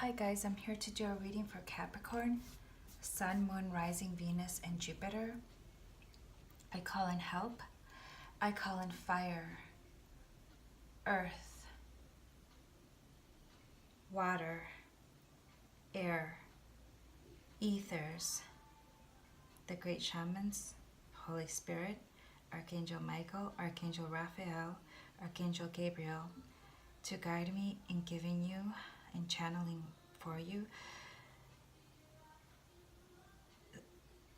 Hi guys, I'm here to do a reading for Capricorn, Sun, Moon, Rising, Venus, and Jupiter. I call in help. I call in fire, earth, water, air, ethers, the great shamans, Holy Spirit, Archangel Michael, Archangel Raphael, Archangel Gabriel, to guide me in giving you and channeling for you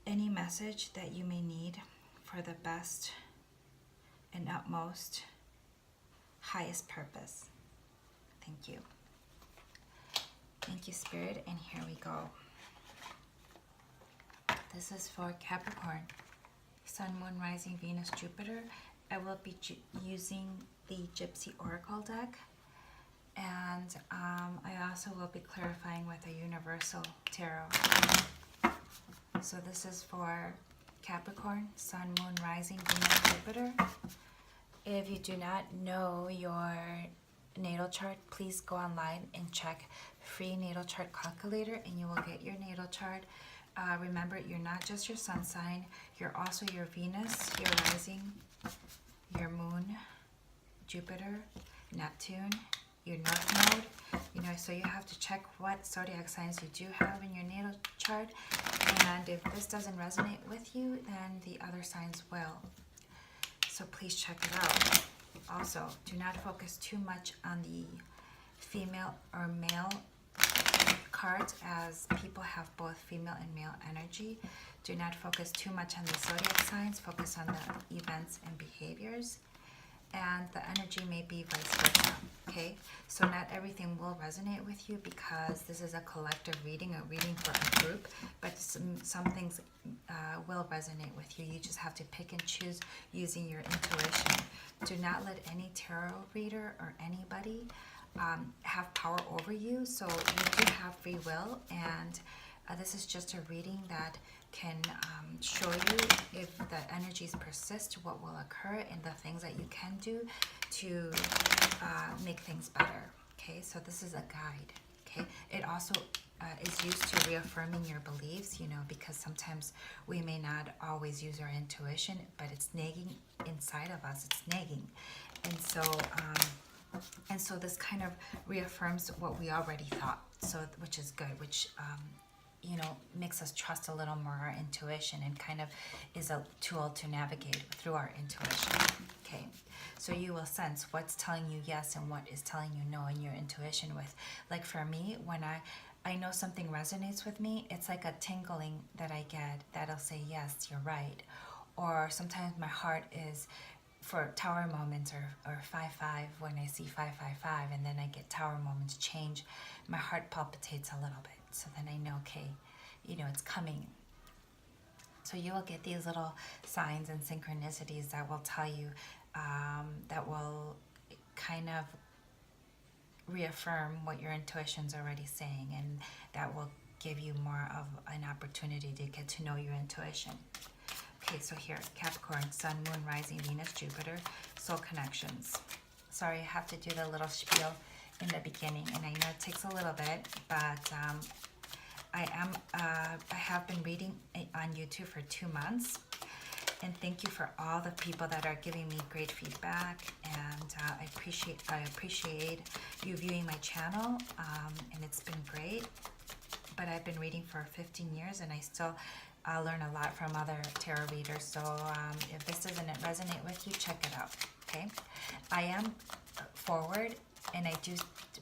any message that you may need for the best and utmost highest purpose. Thank you. Thank you, Spirit, and here we go. This is for Capricorn, Sun, Moon, Rising, Venus, Jupiter. I will be using the Gypsy Oracle deck, and I also will be clarifying with a Universal Tarot. So this is for Capricorn, Sun, Moon, Rising, Venus, Jupiter. If you do not know your natal chart, please go online and check free natal chart calculator and you will get your natal chart. Remember, you're not just your sun sign, you're also your Venus, your rising, your moon, Jupiter, Neptune, your north node, so you have to check what zodiac signs you do have in your natal chart, and if this doesn't resonate with you, then the other signs will. So please check it out. Also, do not focus too much on the female or male cards, as people have both female and male energy. Do not focus too much on the zodiac signs, focus on the events and behaviors, and the energy may be vice versa, okay? So not everything will resonate with you because this is a collective reading, a reading for a group, but some things will resonate with you. You just have to pick and choose using your intuition. Do not let any tarot reader or anybody have power over you. So you do have free will, and this is just a reading that can show you if the energies persist, what will occur, and the things that you can do to make things better. Okay, so this is a guide. Okay, it also is used to reaffirming your beliefs, because sometimes we may not always use our intuition, but it's nagging inside of us. It's nagging, and so this kind of reaffirms what we already thought. So which is good, which makes us trust a little more our intuition, and kind of is a tool to navigate through our intuition. Okay, so you will sense what's telling you yes and what is telling you no in your intuition. With, like for me, when I know something resonates with me, it's like a tingling that I get that'll say, yes, you're right. Or sometimes my heart is, for tower moments or 5-5, when I see 5-5-5 and then I get tower moments change, my heart palpitates a little bit. So then I know, okay, it's coming. So you will get these little signs and synchronicities that will tell you, that will kind of reaffirm what your intuition's already saying, and that will give you more of an opportunity to get to know your intuition. Okay, so here, Capricorn, Sun, Moon, Rising, Venus, Jupiter, soul connections. Sorry, I have to do the little spiel in the beginning, and I know it takes a little bit, but I have been reading on YouTube for 2 months, and thank you for all the people that are giving me great feedback, and I appreciate you viewing my channel, and it's been great. But I've been reading for 15 years, and I still learn a lot from other tarot readers. So if this doesn't resonate with you, check it out. Okay, I am forward, and I do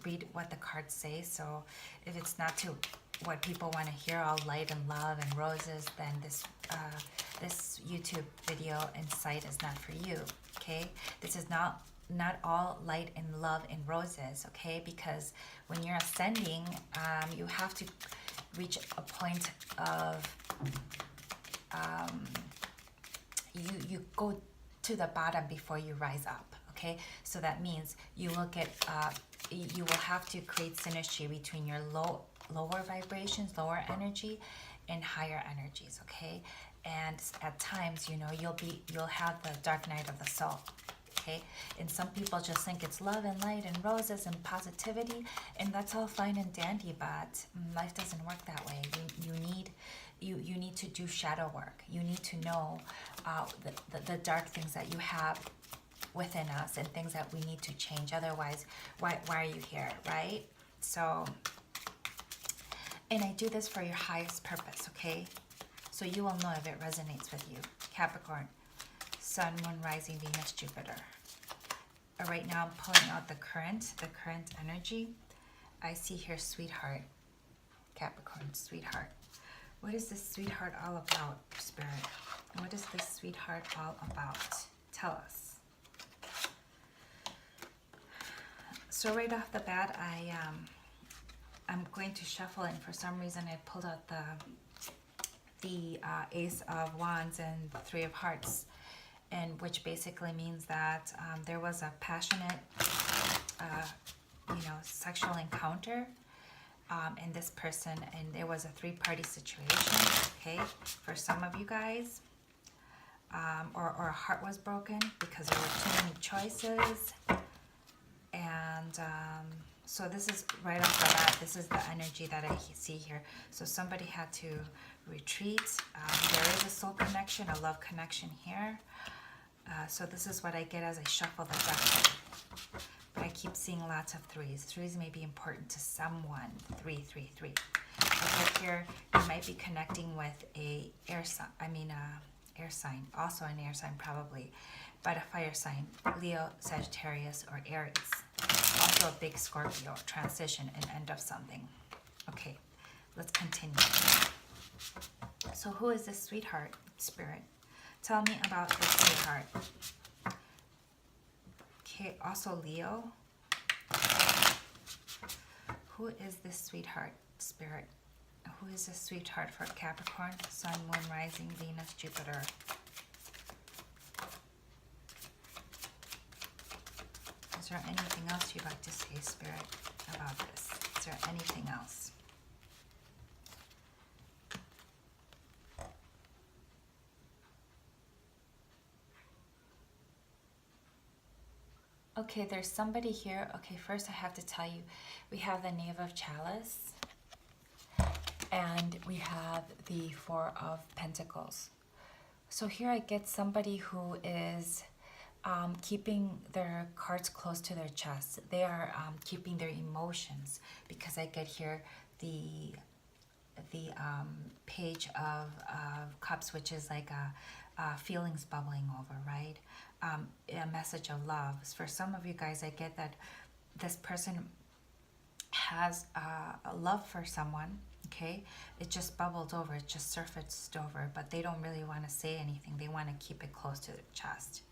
read what the cards say. So if it's not to what people want to hear, all light and love and roses, then this YouTube video and site is not for you. Okay, this is not all light and love and roses. Okay, because when you're ascending, you have to reach a point of you go to the bottom before you rise up. Okay, so that means you will get you will have to create synergy between your lower vibrations, lower energy, and higher energies. Okay, and at times, you'll have the dark night of the soul. okay? And some people just think it's love and light and roses and positivity, and that's all fine and dandy, but life doesn't work that way. You need to do shadow work. You need to know the dark things that you have within us and things that we need to change. Otherwise, why are you here, right? So, and I do this for your highest purpose, okay? So you will know if it resonates with you. Capricorn, Sun, Moon, Rising, Venus, Jupiter. Right now I'm pulling out the current energy. I see here sweetheart. Capricorn, sweetheart. What is this sweetheart all about, Spirit? What is this sweetheart all about? Tell us. So right off the bat, I'm going to shuffle, and for some reason I pulled out the Ace of Wands and the Three of Hearts, and which basically means that there was a passionate, sexual encounter in this person, and there was a three-party situation. Okay, for some of you guys, or a heart was broken because there were too many choices, and so this is right off the bat. This is the energy that I see here. So somebody had to retreat. There is a soul connection, a love connection here. So this is what I get as I shuffle the deck. But I keep seeing lots of threes. Threes may be important to someone. 3, 3, 3. Okay, here you might be connecting with a air sign, also an air sign probably, but a fire sign, Leo, Sagittarius, or Aries. Also a big Scorpio, transition, an end of something. Okay, let's continue. So who is this sweetheart, Spirit? Tell me about this sweetheart. Okay, also Leo. Who is this sweetheart, Spirit? Who is this sweetheart for Capricorn, Sun, Moon, Rising, Venus, Jupiter? Is there anything else you'd like to say, Spirit, about this? Is there anything else? Okay, there's somebody here. Okay, first I have to tell you, we have the Knave of Chalice, and we have the Four of Pentacles. So here I get somebody who is keeping their cards close to their chest. They are keeping their emotions, because I get here the Page of Cups, which is like a feelings bubbling over, right? A message of love. For some of you guys, I get that this person has a love for someone, okay? It just bubbled over, it just surfaced over, but they don't really want to say anything. They want to keep it close to their chest.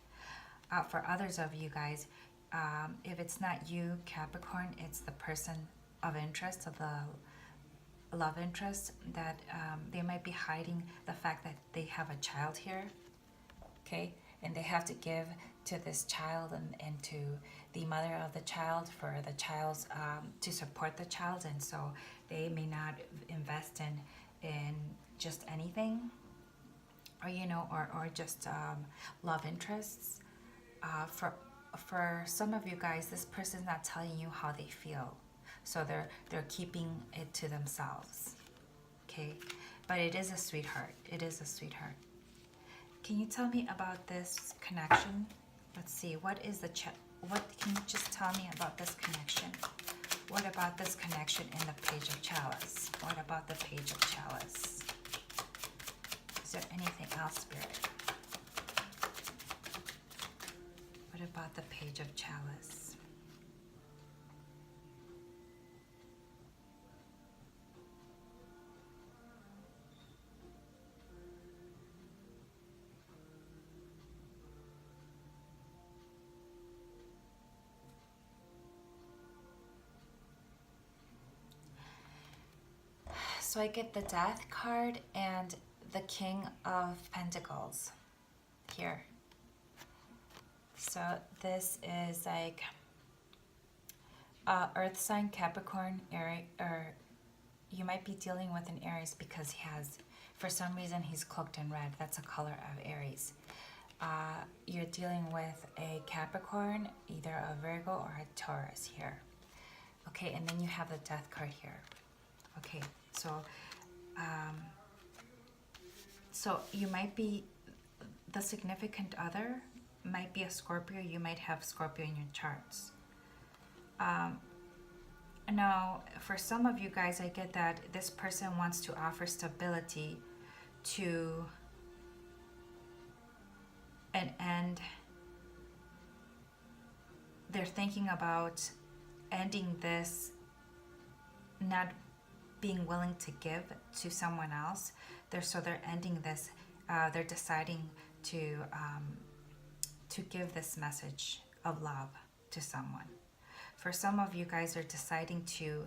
For others of you guys, if it's not you, Capricorn, it's the person of interest, of the love interest, that they might be hiding the fact that they have a child here, okay? And they have to give to this child and to the mother of the child for the child's, to support the child, and so they may not invest in just anything, or or just love interests. For some of you guys, this person's not telling you how they feel, so they're keeping it to themselves, okay? But it is a sweetheart. It is a sweetheart. Can you tell me about this connection? Let's see. What is the what can you just tell me about this connection? What about this connection in the Page of Chalice? What about the Page of Chalice? Is there anything else, Spirit? What about the Page of Chalice? So I get the Death card and the King of Pentacles here. So this is like Earth sign, Capricorn, Aries, or you might be dealing with an Aries because he has, for some reason, he's cloaked in red. That's a color of Aries. you're dealing with a Capricorn, either a Virgo or a Taurus here. Okay, and then you have the Death card here. Okay, so you might be, the significant other might be a Scorpio. You might have Scorpio in your charts. Now, for some of you guys, I get that this person wants to offer stability to an end. They're thinking about ending this, not being willing to give to someone else. They're ending this. They're deciding to give this message of love to someone. For some of you guys are deciding to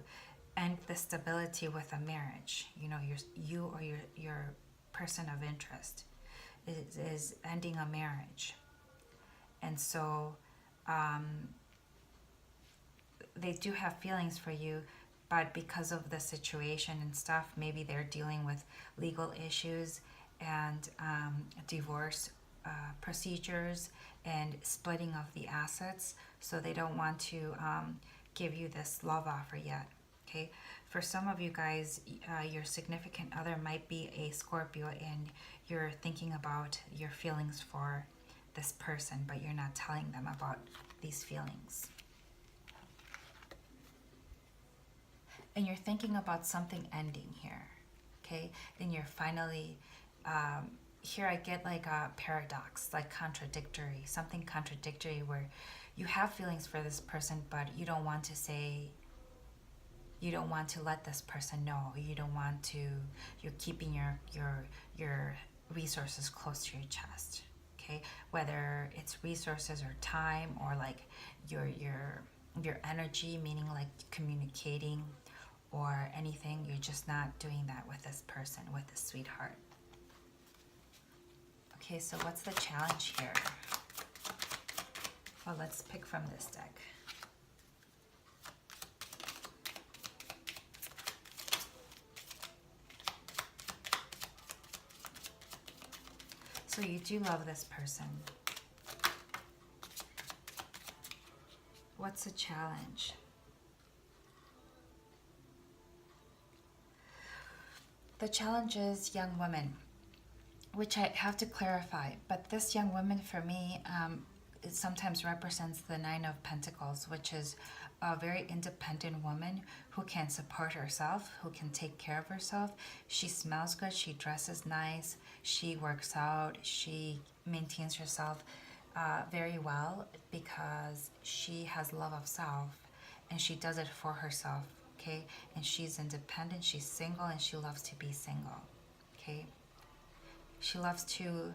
end the stability with a marriage. You know, you or your person of interest is ending a marriage. And so they do have feelings for you, but because of the situation and stuff, maybe they're dealing with legal issues and divorce procedures and splitting of the assets, so they don't want to give you this love offer yet. Okay, for some of you guys, your significant other might be a Scorpio, and you're thinking about your feelings for this person, but you're not telling them about these feelings. And you're thinking about something ending here, okay? And you're finally, here I get like a paradox, like contradictory, something contradictory, where you have feelings for this person, but you don't want to say, you don't want to let this person know. You don't want to, you're keeping your resources close to your chest, okay? Whether it's resources or time, or like your energy, meaning like communicating or anything, you're just not doing that with this person, with this sweetheart. Okay, so what's the challenge here? Well, let's pick from this deck. So you do love this person. What's the challenge? The challenge is young women, which I have to clarify. But this young woman for me, it sometimes represents the Nine of Pentacles, which is a very independent woman who can support herself, who can take care of herself. She smells good, she dresses nice, she works out, she maintains herself very well, because she has love of self and she does it for herself, okay? And she's independent, she's single, and she loves to be single, okay? She loves to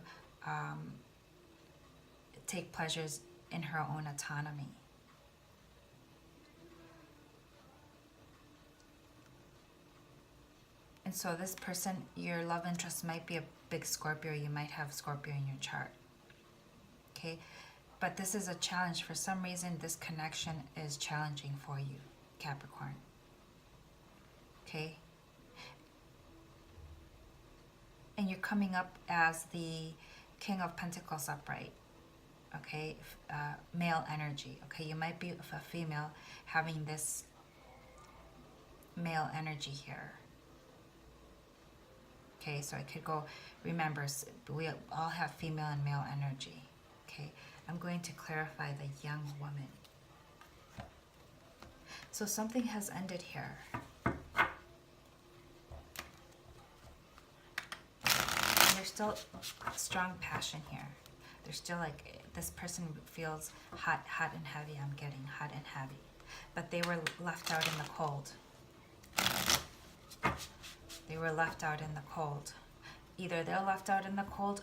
take pleasures in her own autonomy. And so this person, your love interest might be a big Scorpio. You might have Scorpio in your chart, okay? But this is a challenge. For some reason, this connection is challenging for you, Capricorn, okay? And you're coming up as the King of Pentacles upright, okay? Male energy, okay? You might be a female having this male energy here. Okay, so I could go, remember, we all have female and male energy, okay? I'm going to clarify the young woman. So something has ended here. And there's still strong passion here. There's still like, this person feels hot and heavy. I'm getting hot and heavy. But they were left out in the cold. They were left out in the cold. Either they're left out in the cold,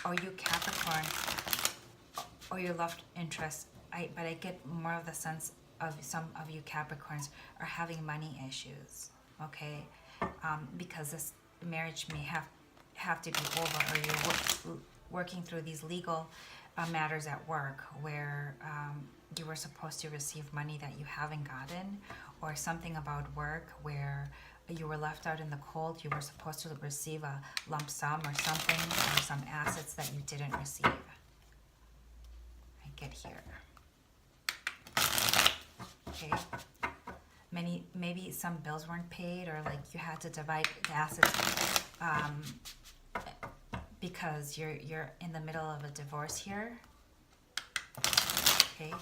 or you Capricorn, or your love interest. But I get more of the sense of some of you Capricorns are having money issues, okay? Because this marriage may have to be over, or you're working through these legal matters at work where you were supposed to receive money that you haven't gotten, or something about work where you were left out in the cold. You were supposed to receive a lump sum or something, or some assets that you didn't receive, get here. Okay. Maybe some bills weren't paid, or like you had to divide the assets because you're in the middle of a divorce here. Okay.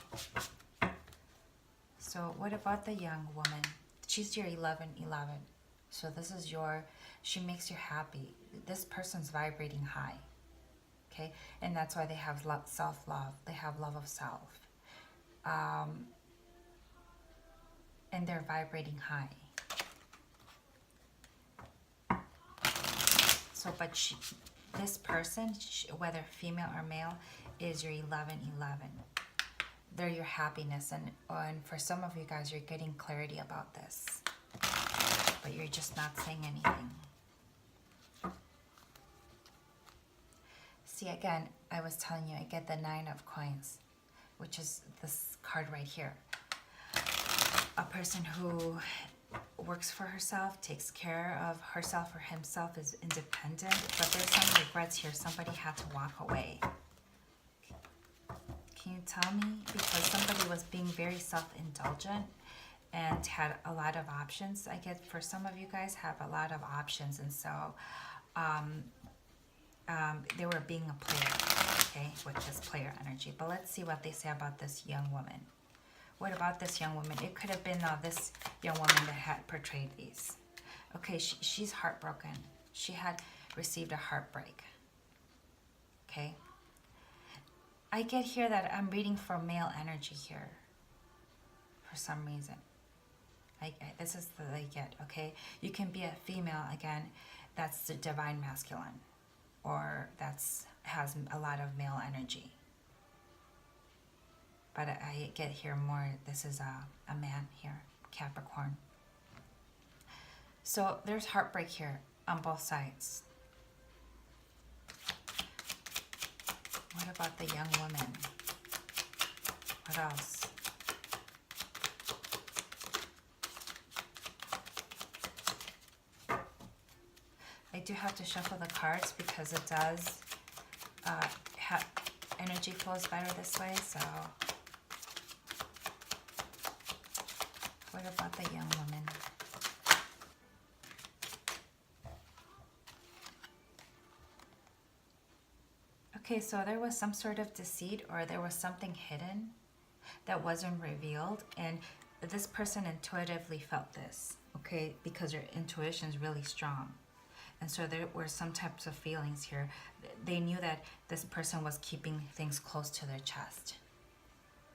So what about the young woman? She's your 1111. So this is she makes you happy. This person's vibrating high. Okay. And that's why they have self-love. They have love of self. And they're vibrating high. So, but this person, whether female or male, is your 1111. They're your happiness, and for some of you guys, you're getting clarity about this, but you're just not saying anything. See, again, I was telling you, I get the 9 of coins, which is this card right here. A person who works for herself, takes care of herself or himself, is independent, but there's some regrets here. Somebody had to walk away. Can you tell me? Because somebody was being very self-indulgent and had a lot of options. I get for some of you guys have a lot of options, and so they were being a player, okay, with this player energy. But let's see what they say about this young woman. What about this young woman? It could have been this young woman that had portrayed these. Okay, she's heartbroken. She had received a heartbreak. Okay. I get here that I'm reading for male energy here. For some reason. This is what I get, okay? You can be a female, again, that's the divine masculine. Or has a lot of male energy. But I get here more, this is a man here, Capricorn. So there's heartbreak here on both sides. What about the young woman? What else? I do have to shuffle the cards because it does energy flows better this way, so... What about the young woman? Okay, so there was some sort of deceit, or there was something hidden that wasn't revealed, and this person intuitively felt this, okay, because your intuition is really strong. And so there were some types of feelings here. They knew that this person was keeping things close to their chest.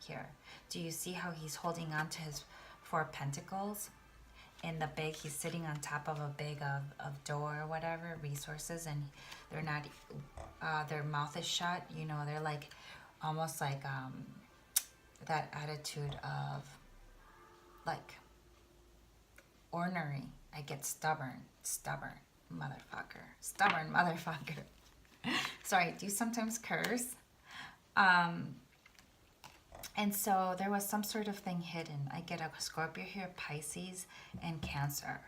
Here. Do you see how he's holding on to his 4 of Pentacles? In the bag, he's sitting on top of a bag of dough or whatever, resources, and they're not, their mouth is shut, you know, they're like, almost like that attitude of, like, ornery. I get stubborn motherfucker. Sorry, I do sometimes curse. And so there was some sort of thing hidden. I get a Scorpio here, Pisces, and Cancer.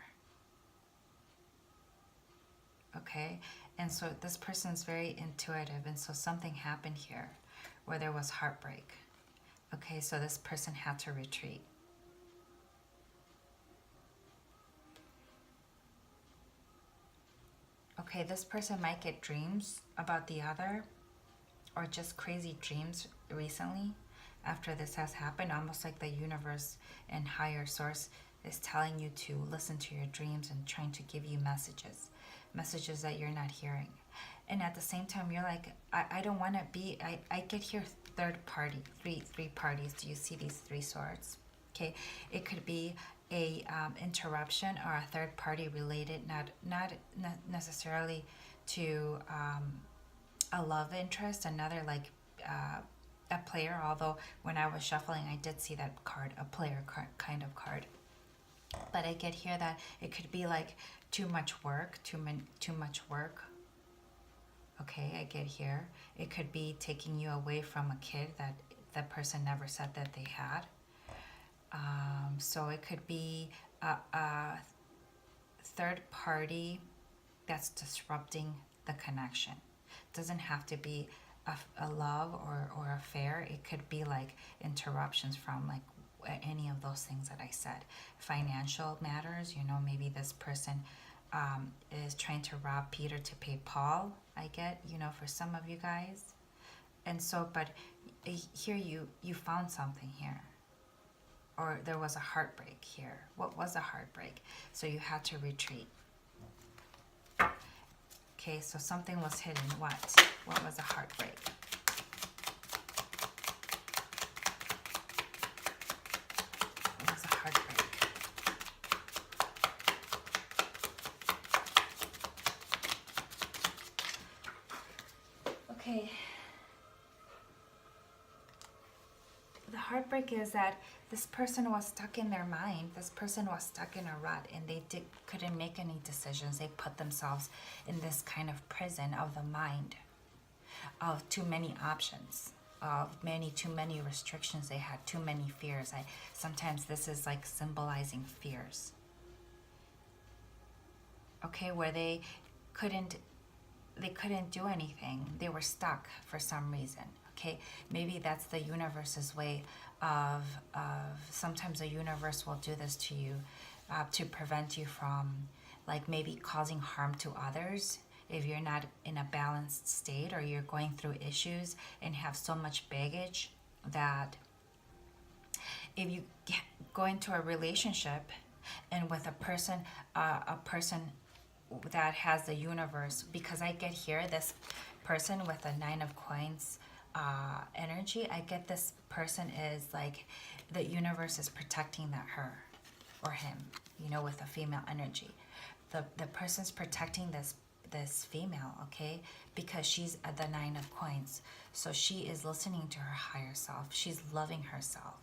Okay? And so this person's very intuitive, and so something happened here where there was heartbreak. Okay, so this person had to retreat. Okay, this person might get dreams about the other, or just crazy dreams recently. After this has happened, almost like the universe and higher source is telling you to listen to your dreams and trying to give you messages that you're not hearing. And at the same time, you're like, I don't want to be, I get here third party, three parties. Do you see these 3 swords? Okay, it could be a interruption or a third party related, not necessarily to a love interest, another like a player, although when I was shuffling I did see that card, a player kind of card. But I get here that it could be like too much work. Okay, I get here. It could be taking you away from a kid that that person never said that they had. So it could be a third party that's disrupting the connection. It doesn't have to be a love or affair. It could be like interruptions from like any of those things that I said. Financial matters, you know, maybe this person is trying to rob Peter to pay Paul, I get, you know, for some of you guys. And so, but here you found something here. Or there was a heartbreak here. What was a heartbreak? So you had to retreat. Okay, so something was hidden. What? What was a heartbreak? What was a heartbreak? Okay. The heartbreak is that this person was stuck in their mind. This person was stuck in a rut, and they couldn't make any decisions. They put themselves in this kind of prison of the mind, of too many options, of too many restrictions. They had too many fears. Sometimes this is like symbolizing fears. Okay, where they couldn't do anything. They were stuck for some reason. Okay, maybe that's the universe's way of sometimes the universe will do this to you to prevent you from like maybe causing harm to others if you're not in a balanced state, or you're going through issues and have so much baggage that if you go into a relationship and with a person that has the universe, because I get here this person with a 9 of coins energy, I get this person is like the universe is protecting her or him, you know, with a female energy. The person's protecting this female, okay, because she's at the 9 of coins. So she is listening to her higher self. She's loving herself.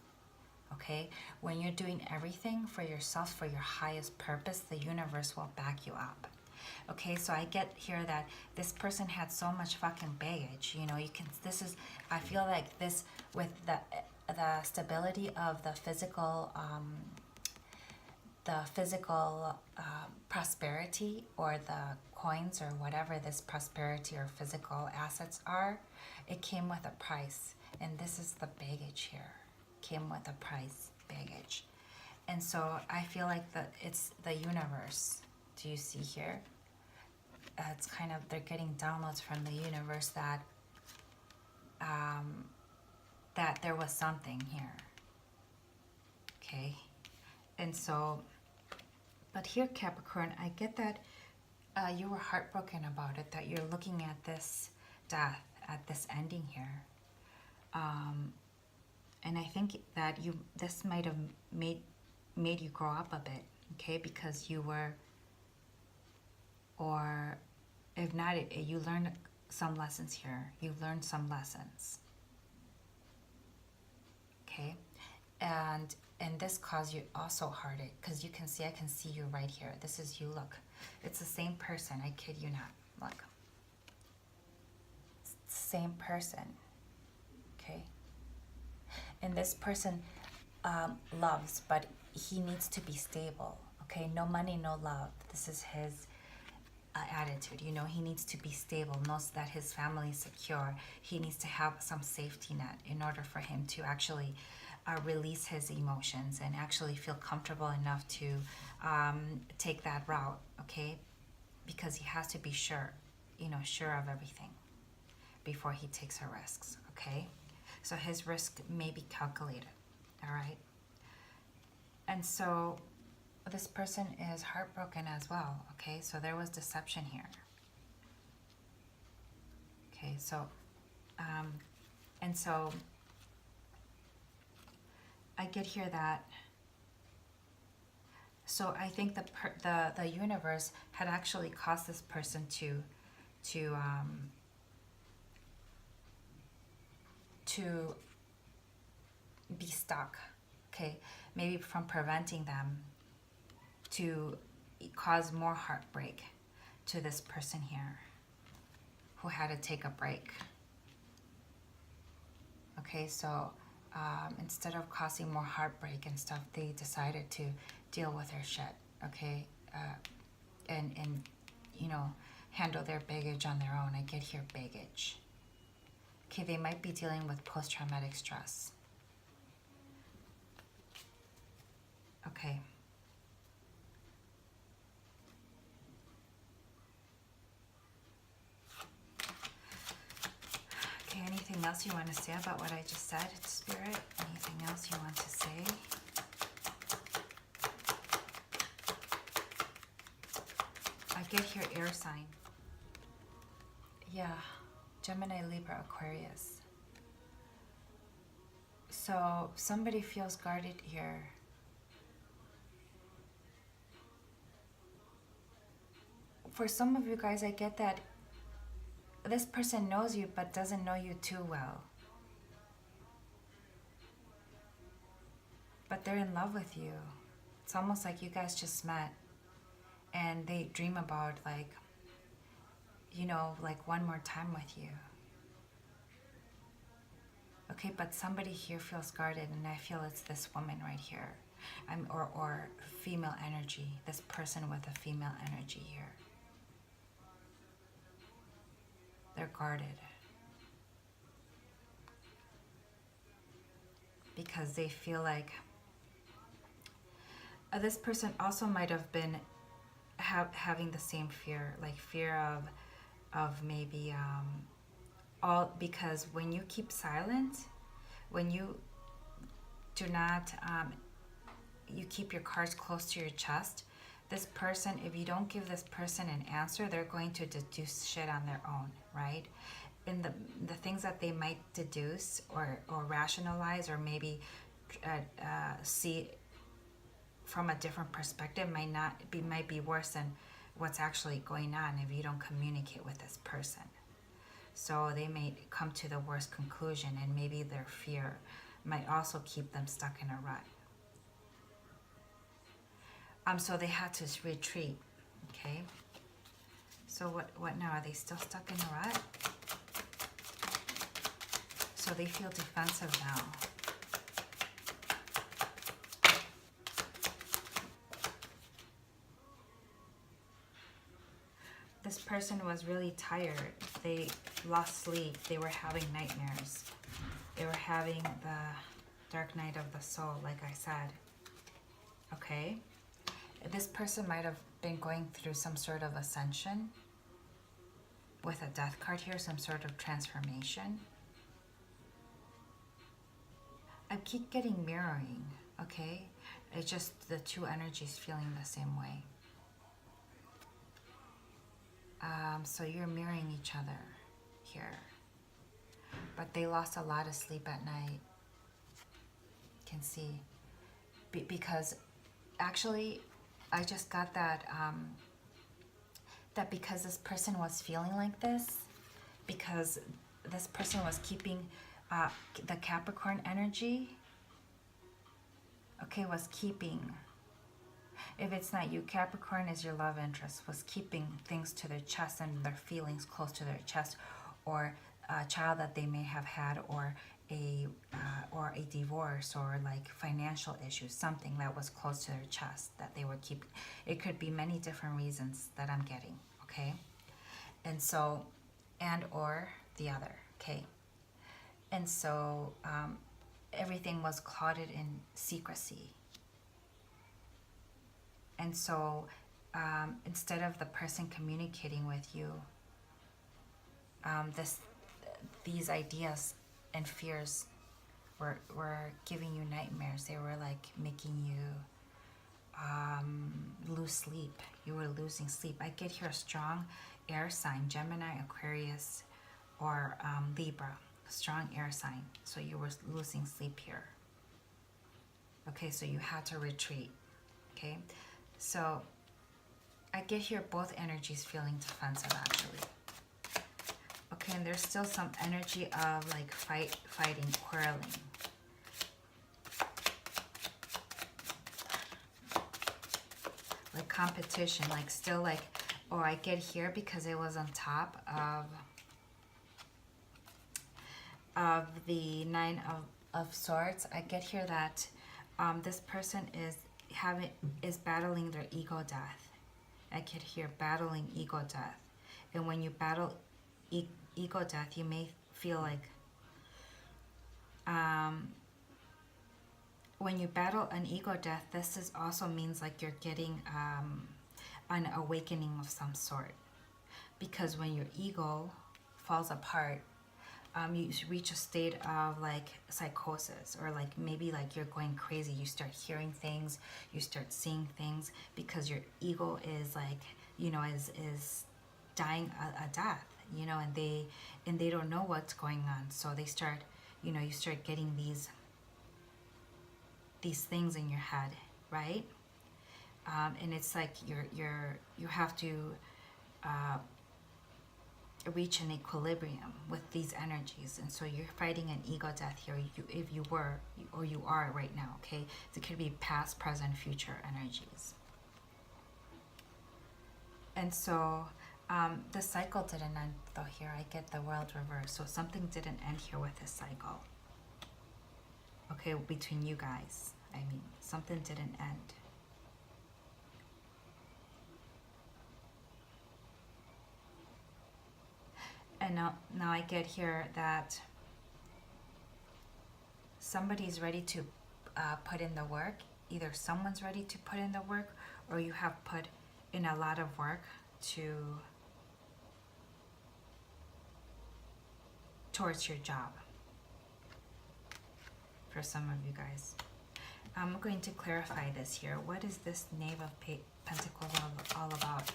Okay, when you're doing everything for yourself, for your highest purpose, the universe will back you up. Okay, so I get here that this person had so much fucking baggage. You know, I feel like this with the stability of the physical prosperity, or the coins, or whatever this prosperity or physical assets are, it came with a price. And this is the baggage here. Came with a price, baggage. And so I feel like it's the universe. Do you see here? It's kind of, they're getting downloads from the universe that that there was something here. Okay, and so, but here, Capricorn, I get that you were heartbroken about it, that you're looking at this death, at this ending here. And I think that this might have made you grow up a bit, okay? Because you were, or if not, you learned some lessons here. You learned some lessons, okay? And this caused you also heartache, because you can see, I can see you right here. This is you, look. It's the same person, I kid you not. Look. It's the same person, okay? And this person loves, but he needs to be stable, okay? No money, no love. This is his attitude, you know. He needs to be stable, knows that his family is secure. He needs to have some safety net in order for him to actually release his emotions and actually feel comfortable enough to take that route, okay? Because he has to be sure, you know, sure of everything before he takes her risks, okay? So his risk may be calculated, all right? And so this person is heartbroken as well, okay? So there was deception here. Okay, so, and so I get here that, so I think the universe had actually caused this person to be stuck, okay? Maybe from preventing them to cause more heartbreak to this person here who had to take a break. Okay, so instead of causing more heartbreak and stuff, they decided to deal with their shit, okay? And you know, handle their baggage on their own. I get here baggage. Okay, they might be dealing with post-traumatic stress. Okay. Okay, anything else you want to say about what I just said, Spirit? Anything else you want to say? I get here air sign. Yeah, Gemini, Libra, Aquarius. So somebody feels guarded here. For some of you guys, I get that this person knows you but doesn't know you too well. But they're in love with you. It's almost like you guys just met and they dream about, like, you know, like one more time with you. Okay, but somebody here feels guarded, and I feel it's this woman right here. Or female energy. This person with a female energy here. They're guarded. Because they feel like this person also might have been having the same fear, like fear of maybe because when you keep silent, when you do not you keep your cards close to your chest, this person, if you don't give this person an answer, they're going to deduce shit on their own, right? And the things that they might deduce or rationalize or maybe see from a different perspective might be worse than what's actually going on if you don't communicate with this person. So they may come to the worst conclusion, and maybe their fear might also keep them stuck in a rut. So they had to retreat. Okay. So what now? Are they still stuck in a rut? So they feel defensive now. This person was really tired. They lost sleep. They were having nightmares. They were having the dark night of the soul, like I said. Okay? This person might have been going through some sort of ascension with a death card here, some sort of transformation. I keep getting mirroring, okay? It's just the two energies feeling the same way. So you're mirroring each other here. But they lost a lot of sleep at night. Can see. Because actually, I just got that, that because this person was feeling like this, because this person was keeping the Capricorn energy, okay, was keeping, if it's not you, Capricorn is your love interest, was keeping things to their chest and their feelings close to their chest, or a child that they may have had, or a divorce, or like financial issues, something that was close to their chest that they were keeping. It could be many different reasons that I'm getting, okay? And so, and or the other, okay? And so everything was clouded in secrecy. And so instead of the person communicating with you, these ideas and fears were giving you nightmares. They were like making you lose sleep. You were losing sleep. I get here a strong air sign, Gemini, Aquarius, or Libra. Strong air sign. So you were losing sleep here. Okay, so you had to retreat. Okay, so I get here both energies feeling defensive actually. Okay, and there's still some energy of like fighting, quarreling. Like competition, like still like, oh, I get here because it was on top of the Nine of Swords. I get here that this person is battling their ego death. I get here battling ego death. And when you battle ego death, you may feel like when you battle an ego death, this is also means like you're getting an awakening of some sort. Because when your ego falls apart, you reach a state of like psychosis, or like maybe like you're going crazy. You start hearing things, you start seeing things, because your ego is like, you know, is dying a death, you know, and they don't know what's going on. So they start, you know, you start getting these things in your head, right? And it's like you have to reach an equilibrium with these energies. And so you're fighting an ego death here, if you were, or you are right now, okay? It could be past, present, future energies. And so the cycle didn't end though here. I get the world reverse. So something didn't end here with this cycle. Okay, between you guys. I mean, something didn't end. And now I get here that somebody's ready to put in the work. Either someone's ready to put in the work, or you have put in a lot of work towards your job. For some of you guys, I'm going to clarify this here. What is this Knave of Pentacles all about?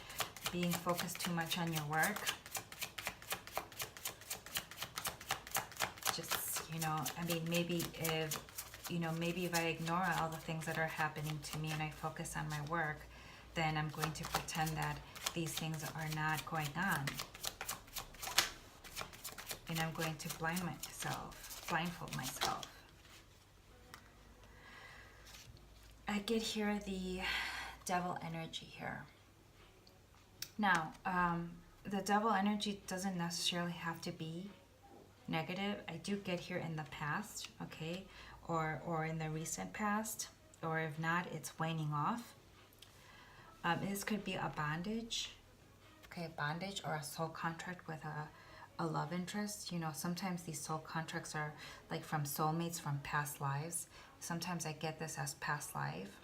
Being focused too much on your work. Just, you know, I mean, maybe if, you know, maybe if I ignore all the things that are happening to me and I focus on my work, then I'm going to pretend that these things are not going on. And I'm going to blindfold myself. I get here the devil energy here. Now, the devil energy doesn't necessarily have to be negative. I do get here in the past, okay, or in the recent past, or if not, it's waning off. This could be a bondage, okay, a bondage or a soul contract with a love interest. You know, sometimes these soul contracts are like from soulmates from past lives. Sometimes I get this as past life.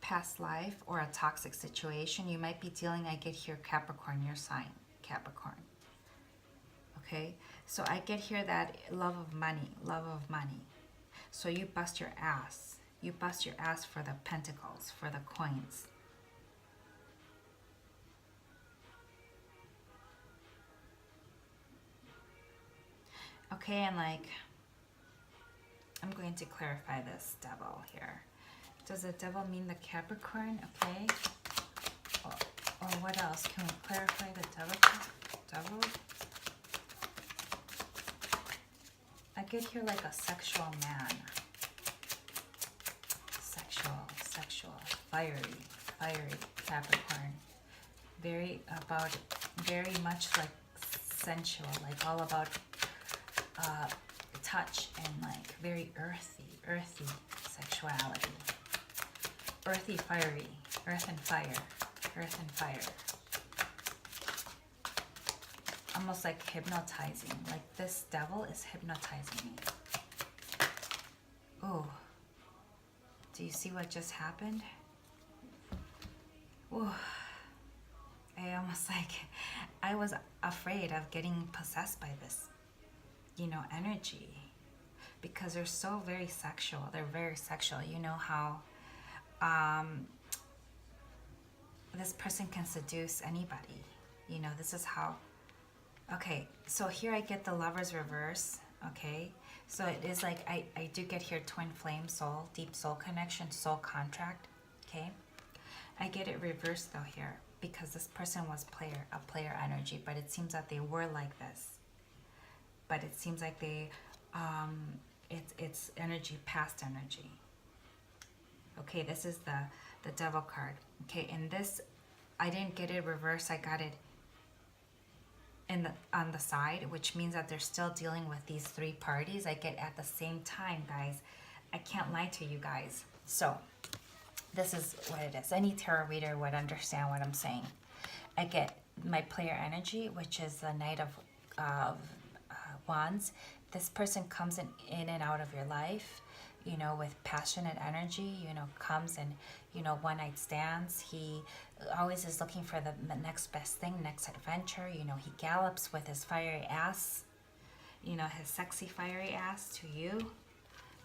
Past life or a toxic situation. You might be dealing, I get here Capricorn, your sign, Capricorn. Okay, so I get here that love of money. So you bust your ass. You bust your ass for the pentacles, for the coins. Okay, and like, I'm going to clarify this devil here. Does the devil mean the Capricorn? Okay. Or what else? Can we clarify the devil? I get here like a sexual man. Sexual, fiery Capricorn. Very much like sensual, like all about touch and like very earthy sexuality. Earthy, fiery, earth and fire. Almost like hypnotizing. Like this devil is hypnotizing me. Oh, do you see what just happened? Oh, I almost like, I was afraid of getting possessed by this, you know, energy, because they're so very sexual. They're very sexual. You know how this person can seduce anybody. You know, this is how. Okay, so here I get the Lover's reverse. Okay, so it is like I do get here twin flame soul, deep soul connection, soul contract. Okay, I get it reversed though here, because this person was a player energy, but it seems that they were like this. But it seems like they, it's energy, past energy. Okay, this is the devil card. Okay, and this, I didn't get it reversed. I got it on the side, which means that they're still dealing with these three parties. I get at the same time, guys. I can't lie to you guys. So this is what it is. Any tarot reader would understand what I'm saying. I get my player energy, which is the Knight of of Wands, this person comes in and out of your life, you know, with passionate energy, you know, comes and, you know, one night stands. He always is looking for the next best thing, next adventure. You know, he gallops with his fiery ass, you know, his sexy fiery ass to you.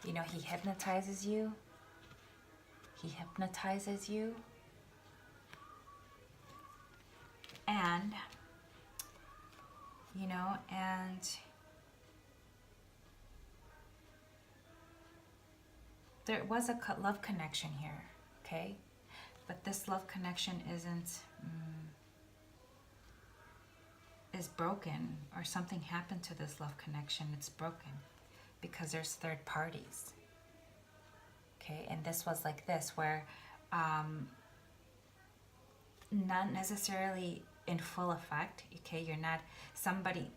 You know, he hypnotizes you. He hypnotizes you. And, you know, and there was a love connection here, okay? But this love connection isn't, is broken, or something happened to this love connection. It's broken because there's third parties, okay? And this was like this, where not necessarily in full effect, okay? You're not, somebody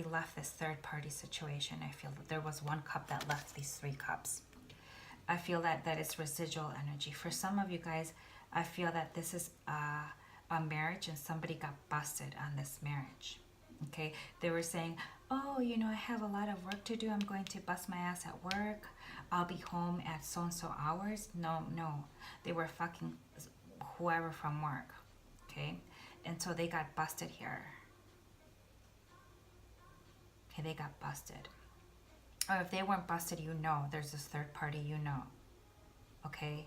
left this third party situation. I feel that there was one cup that left these 3 cups. I feel that it's residual energy. For some of you guys, I feel that this is a marriage and somebody got busted on this marriage, okay? They were saying, oh, you know, I have a lot of work to do. I'm going to bust my ass at work. I'll be home at so-and-so hours. No. They were fucking whoever from work, okay? And so they got busted here. Okay, they got busted. Or if they weren't busted, you know, there's this third party, you know, okay?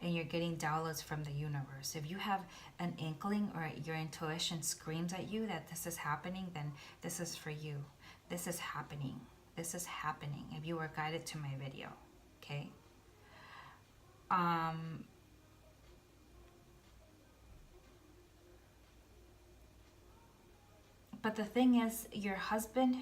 And you're getting downloads from the universe. If you have an inkling or your intuition screams at you that this is happening, then this is for you. This is happening. This is happening if you were guided to my video, okay? But the thing is, your husband,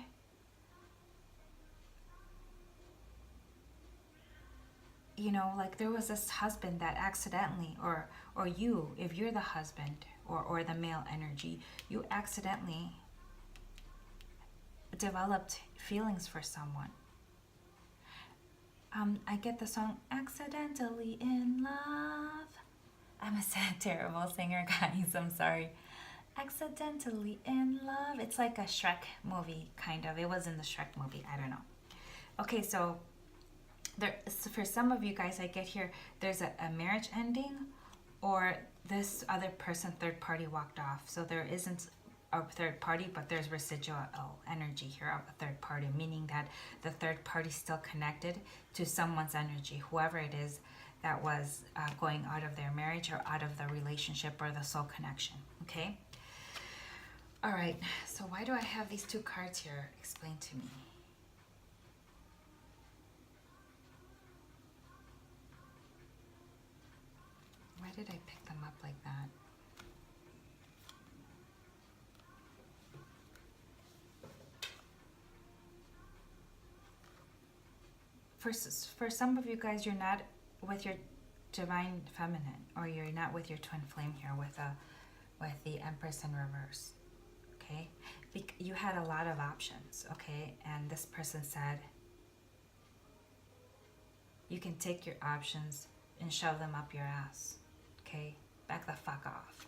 you know, like there was this husband that accidentally, or you, if you're the husband or the male energy, you accidentally developed feelings for someone. I get the song Accidentally in Love. I'm a sad, terrible singer, guys. I'm sorry. Accidentally in Love. It's like a Shrek movie, kind of. It was in the Shrek movie. I don't know. Okay, so for some of you guys, I get here, there's a marriage ending, or this other person, third party, walked off. So there isn't a third party, but there's residual energy here of a third party, meaning that the third party is still connected to someone's energy, whoever it is that was going out of their marriage or out of the relationship or the soul connection, okay? All right, so why do I have these 2 cards here? Explain to me. Why did I pick them up like that? For some of you guys, you're not with your divine feminine, or you're not with your twin flame here with the Empress in reverse, okay? You had a lot of options, okay? And this person said, you can take your options and shove them up your ass, okay? Back the fuck off,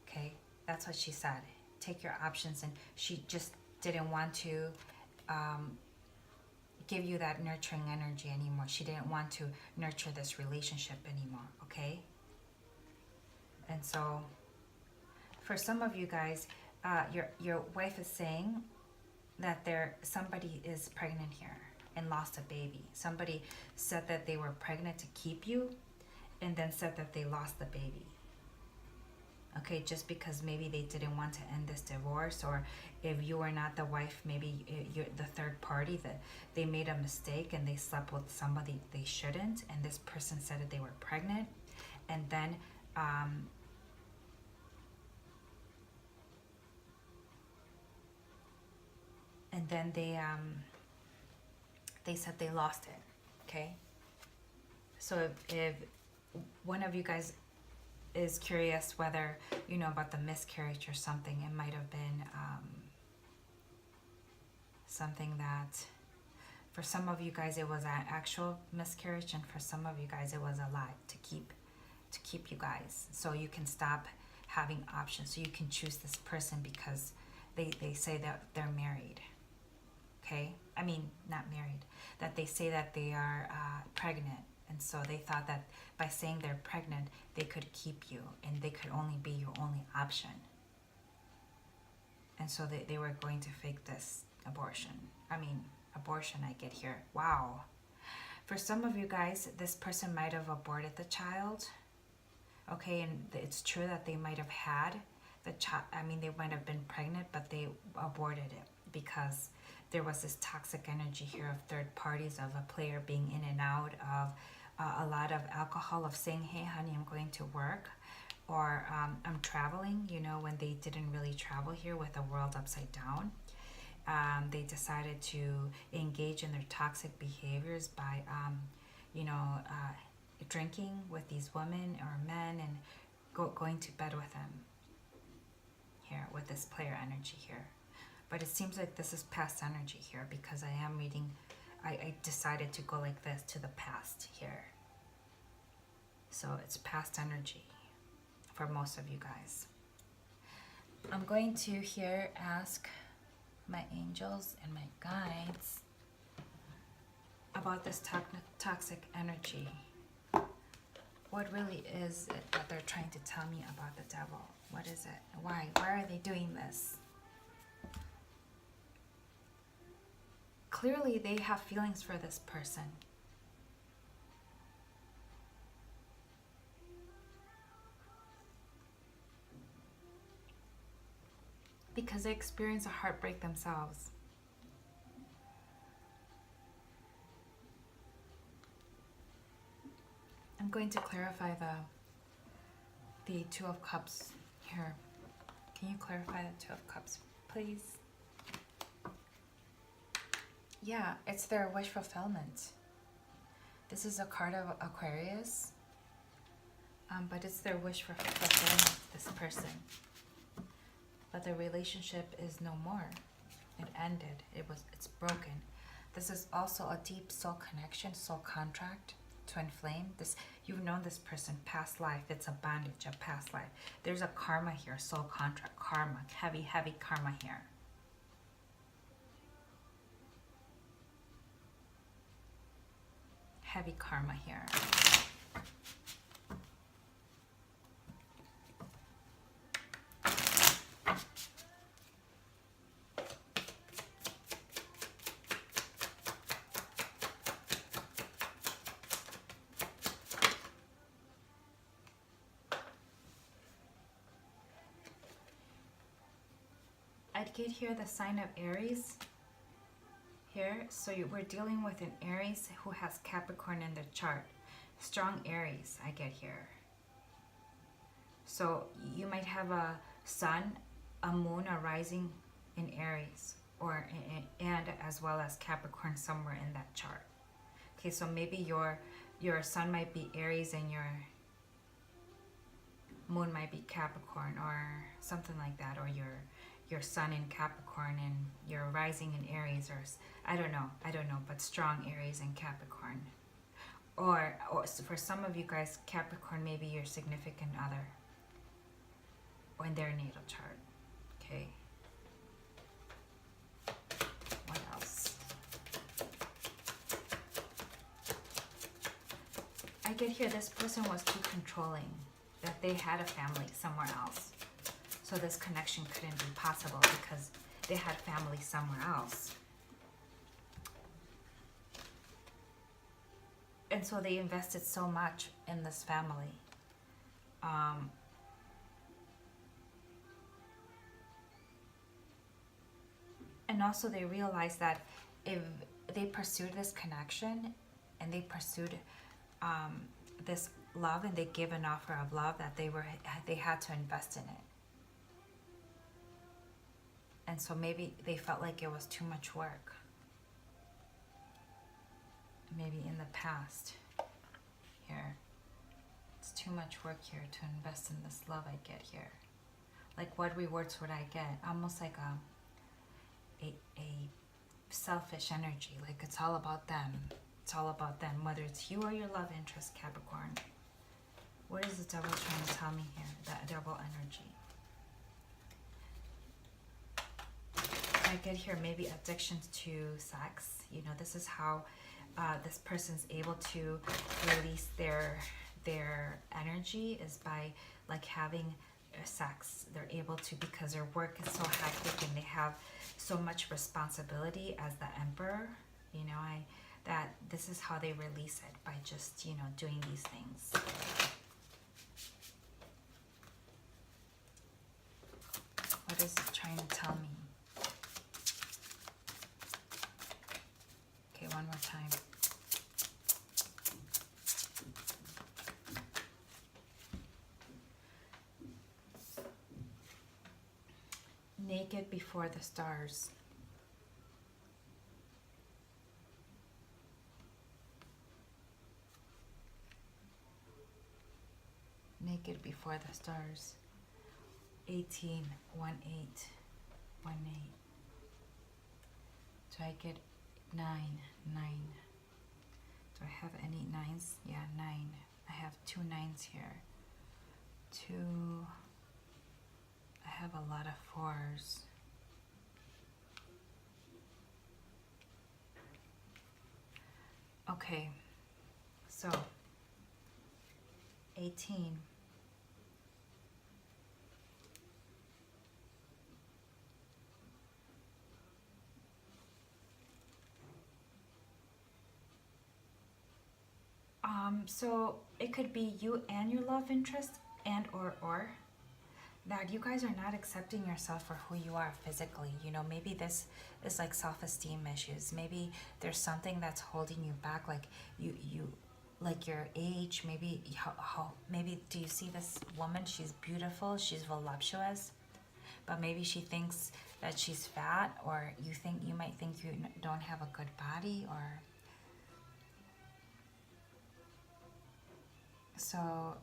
okay? That's what she said. Take your options, and she just didn't want to give you that nurturing energy anymore. She didn't want to nurture this relationship anymore, okay? And so for some of you guys, your wife is saying that somebody is pregnant here and lost a baby. Somebody said that they were pregnant to keep you, and then said that they lost the baby. Okay, just because maybe they didn't want to end this divorce, or if you were not the wife, maybe you're the third party, that they made a mistake and they slept with somebody they shouldn't, and this person said that they were pregnant, and then they said they lost it, okay? So if one of you guys is curious whether, you know, about the miscarriage or something, it might have been something that for some of you guys it was an actual miscarriage, and for some of you guys it was a lie to keep you guys, so you can stop having options, so you can choose this person because they say that they're married. Okay, I mean not married. That they say that they are pregnant, and so they thought that by saying they're pregnant, they could keep you, and they could only be your only option. And so they were going to fake this abortion. Abortion, I get here. Wow. For some of you guys, this person might have aborted the child. Okay, and it's true that they might have had the child. They might have been pregnant, but they aborted it because there was this toxic energy here of third parties, of a player being in and out, of a lot of alcohol, of saying, hey, honey, I'm going to work, or I'm traveling, when they didn't really travel here with the world upside down. They decided to engage in their toxic behaviors by, drinking with these women or men and going to bed with them here with this player energy here. But it seems like this is past energy here, because I am reading, I decided to go like this to the past here. So it's past energy for most of you guys. I'm going to here ask my angels and my guides about this toxic energy. What really is it that they're trying to tell me about the devil? What is it? Why are they doing this? Clearly they have feelings for this person. Because they experience a heartbreak themselves. I'm going to clarify the Two of Cups here. Can you clarify the Two of Cups, please? Yeah, it's their wish fulfillment. This is a card of Aquarius, but it's their wish for fulfillment, this person. But the relationship is no more. It ended. It's broken. This is also a deep soul connection, soul contract, twin flame. You've known this person past life. It's a bondage, a past life. There's a karma here, soul contract, karma, heavy karma here. Heavy karma here. I'd get here the sign of Aries here. So we're dealing with an Aries who has Capricorn in the chart. Strong Aries, I get here. So you might have a sun, a moon, a rising in Aries, and as well as Capricorn somewhere in that chart. Okay, so maybe your sun might be Aries and your moon might be Capricorn or something like that, or your sun in Capricorn and your rising in Aries, or I don't know, but strong Aries and Capricorn. Or for some of you guys, Capricorn may be your significant other or in their natal chart. Okay. What else? I get here this person was too controlling, that they had a family somewhere else. So this connection couldn't be possible because they had family somewhere else. And so they invested so much in this family. And also they realized that if they pursued this connection and they pursued this love and they gave an offer of love, that they had to invest in it. And so maybe they felt like it was too much work. Maybe in the past here. It's too much work here to invest in this love I get here. Like, what rewards would I get? Almost like a selfish energy. Like, it's all about them. It's all about them. Whether it's you or your love interest, Capricorn. What is the devil trying to tell me here? That devil energy. I get here maybe addictions to sex. You know, this is how this person's able to release their energy, is by like having sex. They're able to, because their work is so hectic and they have so much responsibility as the emperor. You know, that this is how they release it, by just, you know, doing these things. What is it trying to tell me? Okay, one more time. Naked before the stars. Naked before the stars. 18, 1, 8, 1, 8. Do I get 9, 9? Do I have any 9s? Yeah, 9. I have 2 9s here. 2. I have a lot of 4s. Okay, so 18. So it could be you and your love interest, and or that you guys are not accepting yourself for who you are physically. You know, maybe this is like self-esteem issues. Maybe there's something that's holding you back, like you like your age. Maybe how maybe do you see this woman? She's beautiful, she's voluptuous, but maybe she thinks that she's fat, or you might think you don't have a good body, or so.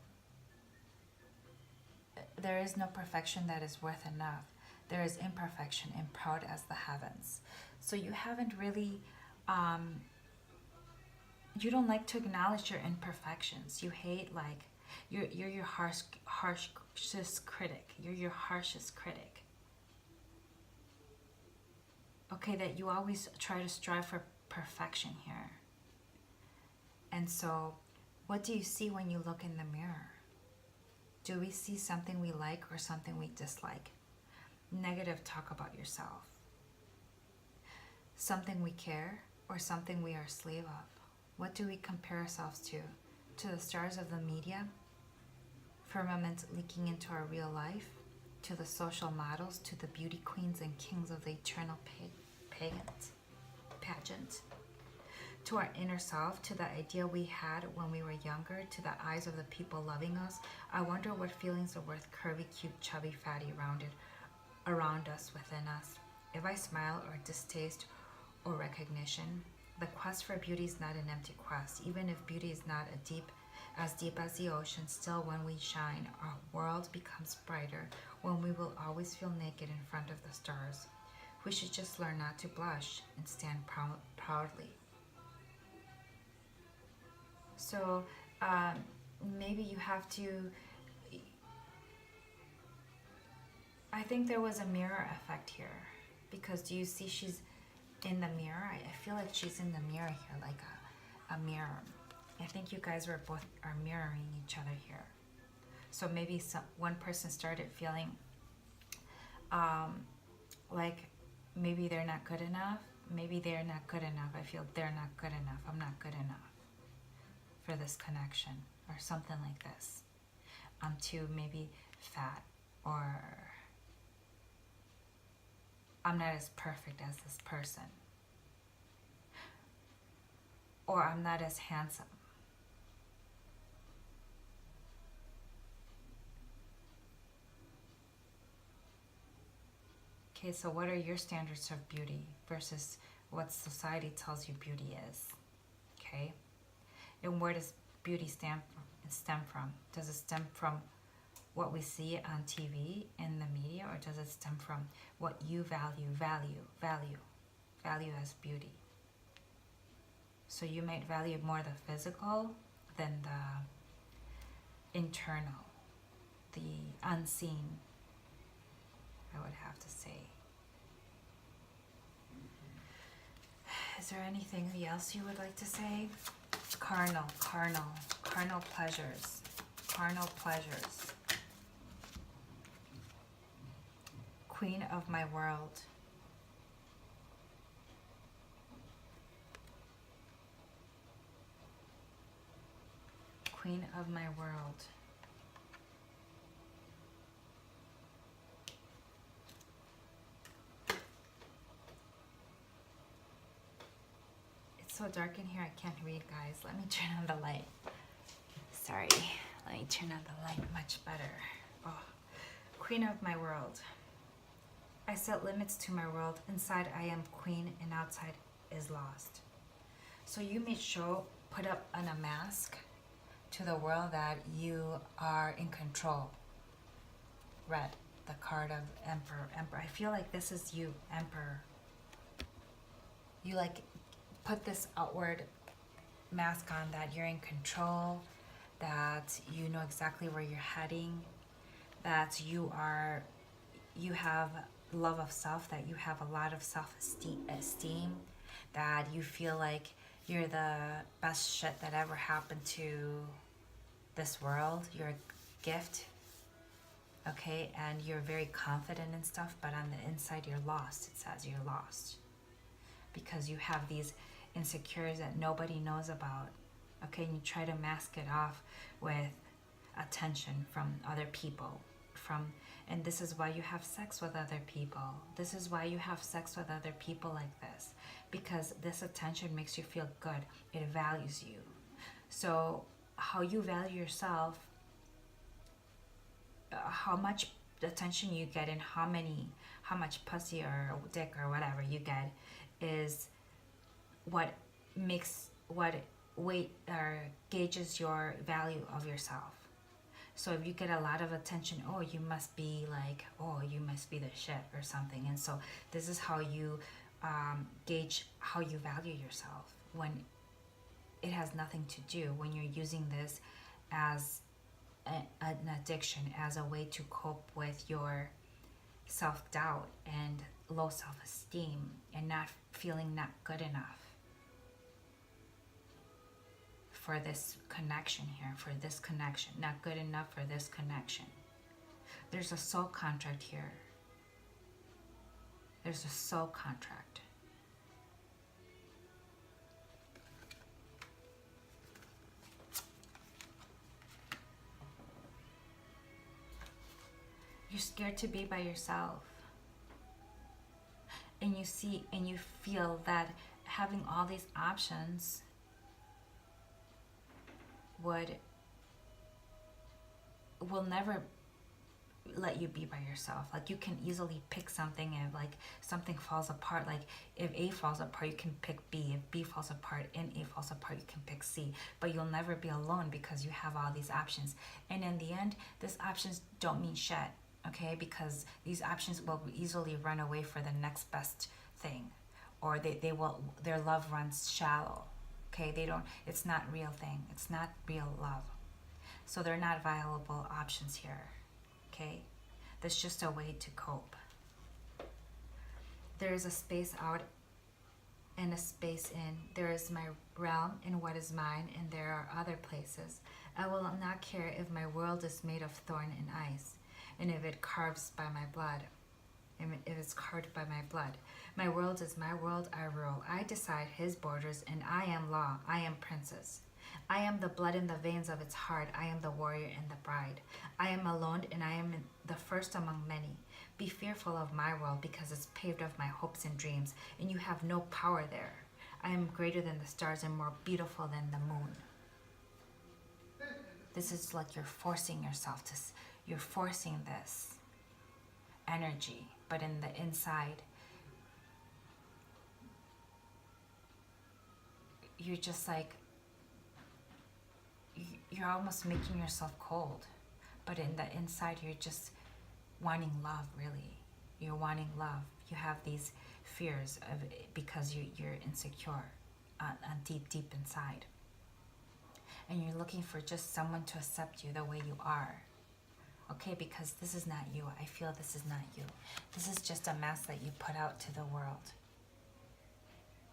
There is no perfection that is worth enough. There is imperfection and proud as the heavens. So you haven't really, you don't like to acknowledge your imperfections. You hate, like, you're your harshest critic. You're your harshest critic. Okay, that you always try to strive for perfection here. And so, what do you see when you look in the mirror? Do we see something we like or something we dislike? Negative talk about yourself. Something we care or something we are a slave of? What do we compare ourselves to? To the stars of the media? Firmament leaking into our real life? To the social models? To the beauty queens and kings of the eternal pageant? To our inner self, to the idea we had when we were younger, to the eyes of the people loving us? I wonder what feelings are worth curvy, cute, chubby, fatty, rounded, around us, within us. If I smile or distaste or recognition, the quest for beauty is not an empty quest. Even if beauty is not as deep as the ocean, still when we shine, our world becomes brighter, when we will always feel naked in front of the stars. We should just learn not to blush and stand proudly. So maybe you have to, I think there was a mirror effect here, because do you see she's in the mirror? I feel like she's in the mirror here, like a mirror. I think you guys are mirroring each other here. So maybe one person started feeling like maybe they're not good enough. Maybe they're not good enough. I feel they're not good enough. I'm not good enough for this connection, or something like this. I'm too maybe fat, or I'm not as perfect as this person, or I'm not as handsome. Okay, so what are your standards of beauty versus what society tells you beauty is? Okay, and where does beauty stem from? Does it stem from what we see on TV in the media, or does it stem from what you value as beauty? So you might value more the physical than the internal, the unseen, I would have to say. Is there anything else you would like to say? Carnal pleasures. Carnal pleasures. Queen of my world. Queen of my world. It's so dark in here I can't read, guys. Let me turn on the light. Sorry. Let me turn on the light much better. Oh. Queen of my world. I set limits to my world. Inside I am queen and outside is lost. So you may put up on a mask to the world that you are in control. Red, the card of Emperor. I feel like this is you, Emperor. You like put this outward mask on that you're in control, that you know exactly where you're heading, that you have love of self, that you have a lot of self-esteem, that you feel like you're the best shit that ever happened to this world. You're a gift, okay? And you're very confident and stuff, but on the inside you're lost. It says you're lost because you have these insecurities that nobody knows about, okay? And you try to mask it off with attention from other people, and this is why you have sex with other people. This is why you have sex with other people like this, because this attention makes you feel good. It values you. So how you value yourself, how much attention you get, and how much pussy or dick or whatever you get is what weight or gauges your value of yourself. So if you get a lot of attention, oh, you must be like, oh, you must be the shit or something. And so this is how you gauge how you value yourself, when it has nothing to do, when you're using this as an addiction, as a way to cope with your self-doubt and low self-esteem and not feeling not good enough for this connection here, not good enough for this connection. There's a soul contract here. There's a soul contract. You're scared to be by yourself. And you feel that having all these options will never let you be by yourself. Like, you can easily pick something, and like something falls apart, like if A falls apart you can pick B, if B falls apart and A falls apart you can pick C, but you'll never be alone because you have all these options. And in the end, these options don't mean shit, okay? Because these options will easily run away for the next best thing, or their love runs shallow. Okay, it's not real thing. It's not real love. So they're not viable options here. Okay, that's just a way to cope. There is a space out and a space in. There is my realm and what is mine, and there are other places. I will not care if my world is made of thorn and ice, and if it carves by my blood. If it's carved by my blood. My world is my world, I rule. I decide his borders, and I am law. I am princess. I am the blood in the veins of its heart. I am the warrior and the bride. I am alone, and I am the first among many. Be fearful of my world, because it's paved of my hopes and dreams, and you have no power there. I am greater than the stars and more beautiful than the moon. This is like you're forcing yourself to, you're forcing this energy, but in the inside, you're just like, you're almost making yourself cold, but in the inside you're just wanting love. Really, you're wanting love. You have these fears of it because you're insecure on deep inside, and you're looking for just someone to accept you the way you are. Okay, because this is not you. I feel this is not you. This is just a mask that you put out to the world.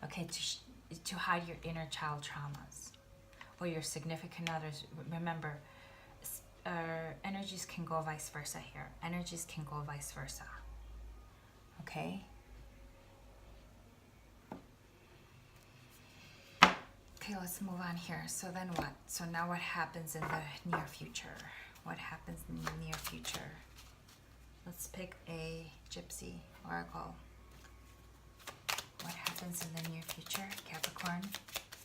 okay, to hide your inner child traumas or your significant others. Remember, energies can go vice versa here. Energies can go vice versa. Okay? Okay, let's move on here. So then what? So now what happens in the near future? What happens in the near future? Let's pick a Gypsy Oracle. What happens in the near future? Capricorn,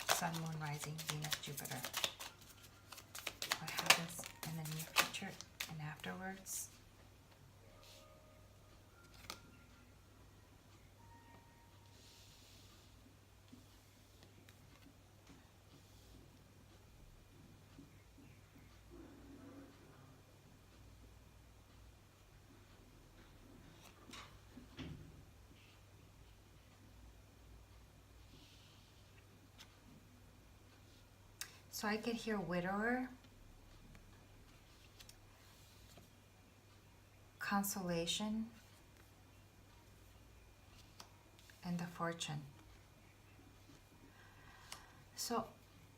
Sun, Moon, Rising, Venus, Jupiter. What happens in the near future and afterwards? So I get here widower, consolation, and the fortune. So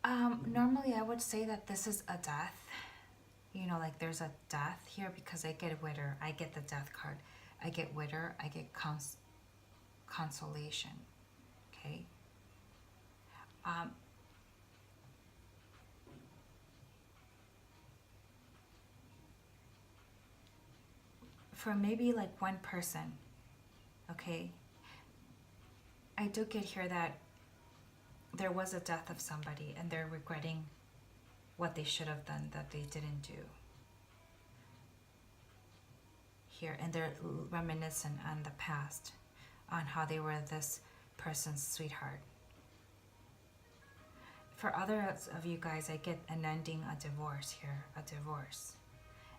normally I would say that this is a death. You know, like there's a death here because I get widower. I get the death card. I get widower. I get consolation. Okay. For maybe like one person, okay, I do get here that there was a death of somebody and they're regretting what they should have done that they didn't do here, and they're reminiscent on the past, on how they were this person's sweetheart. For others of you guys, I get an ending, a divorce here, a divorce.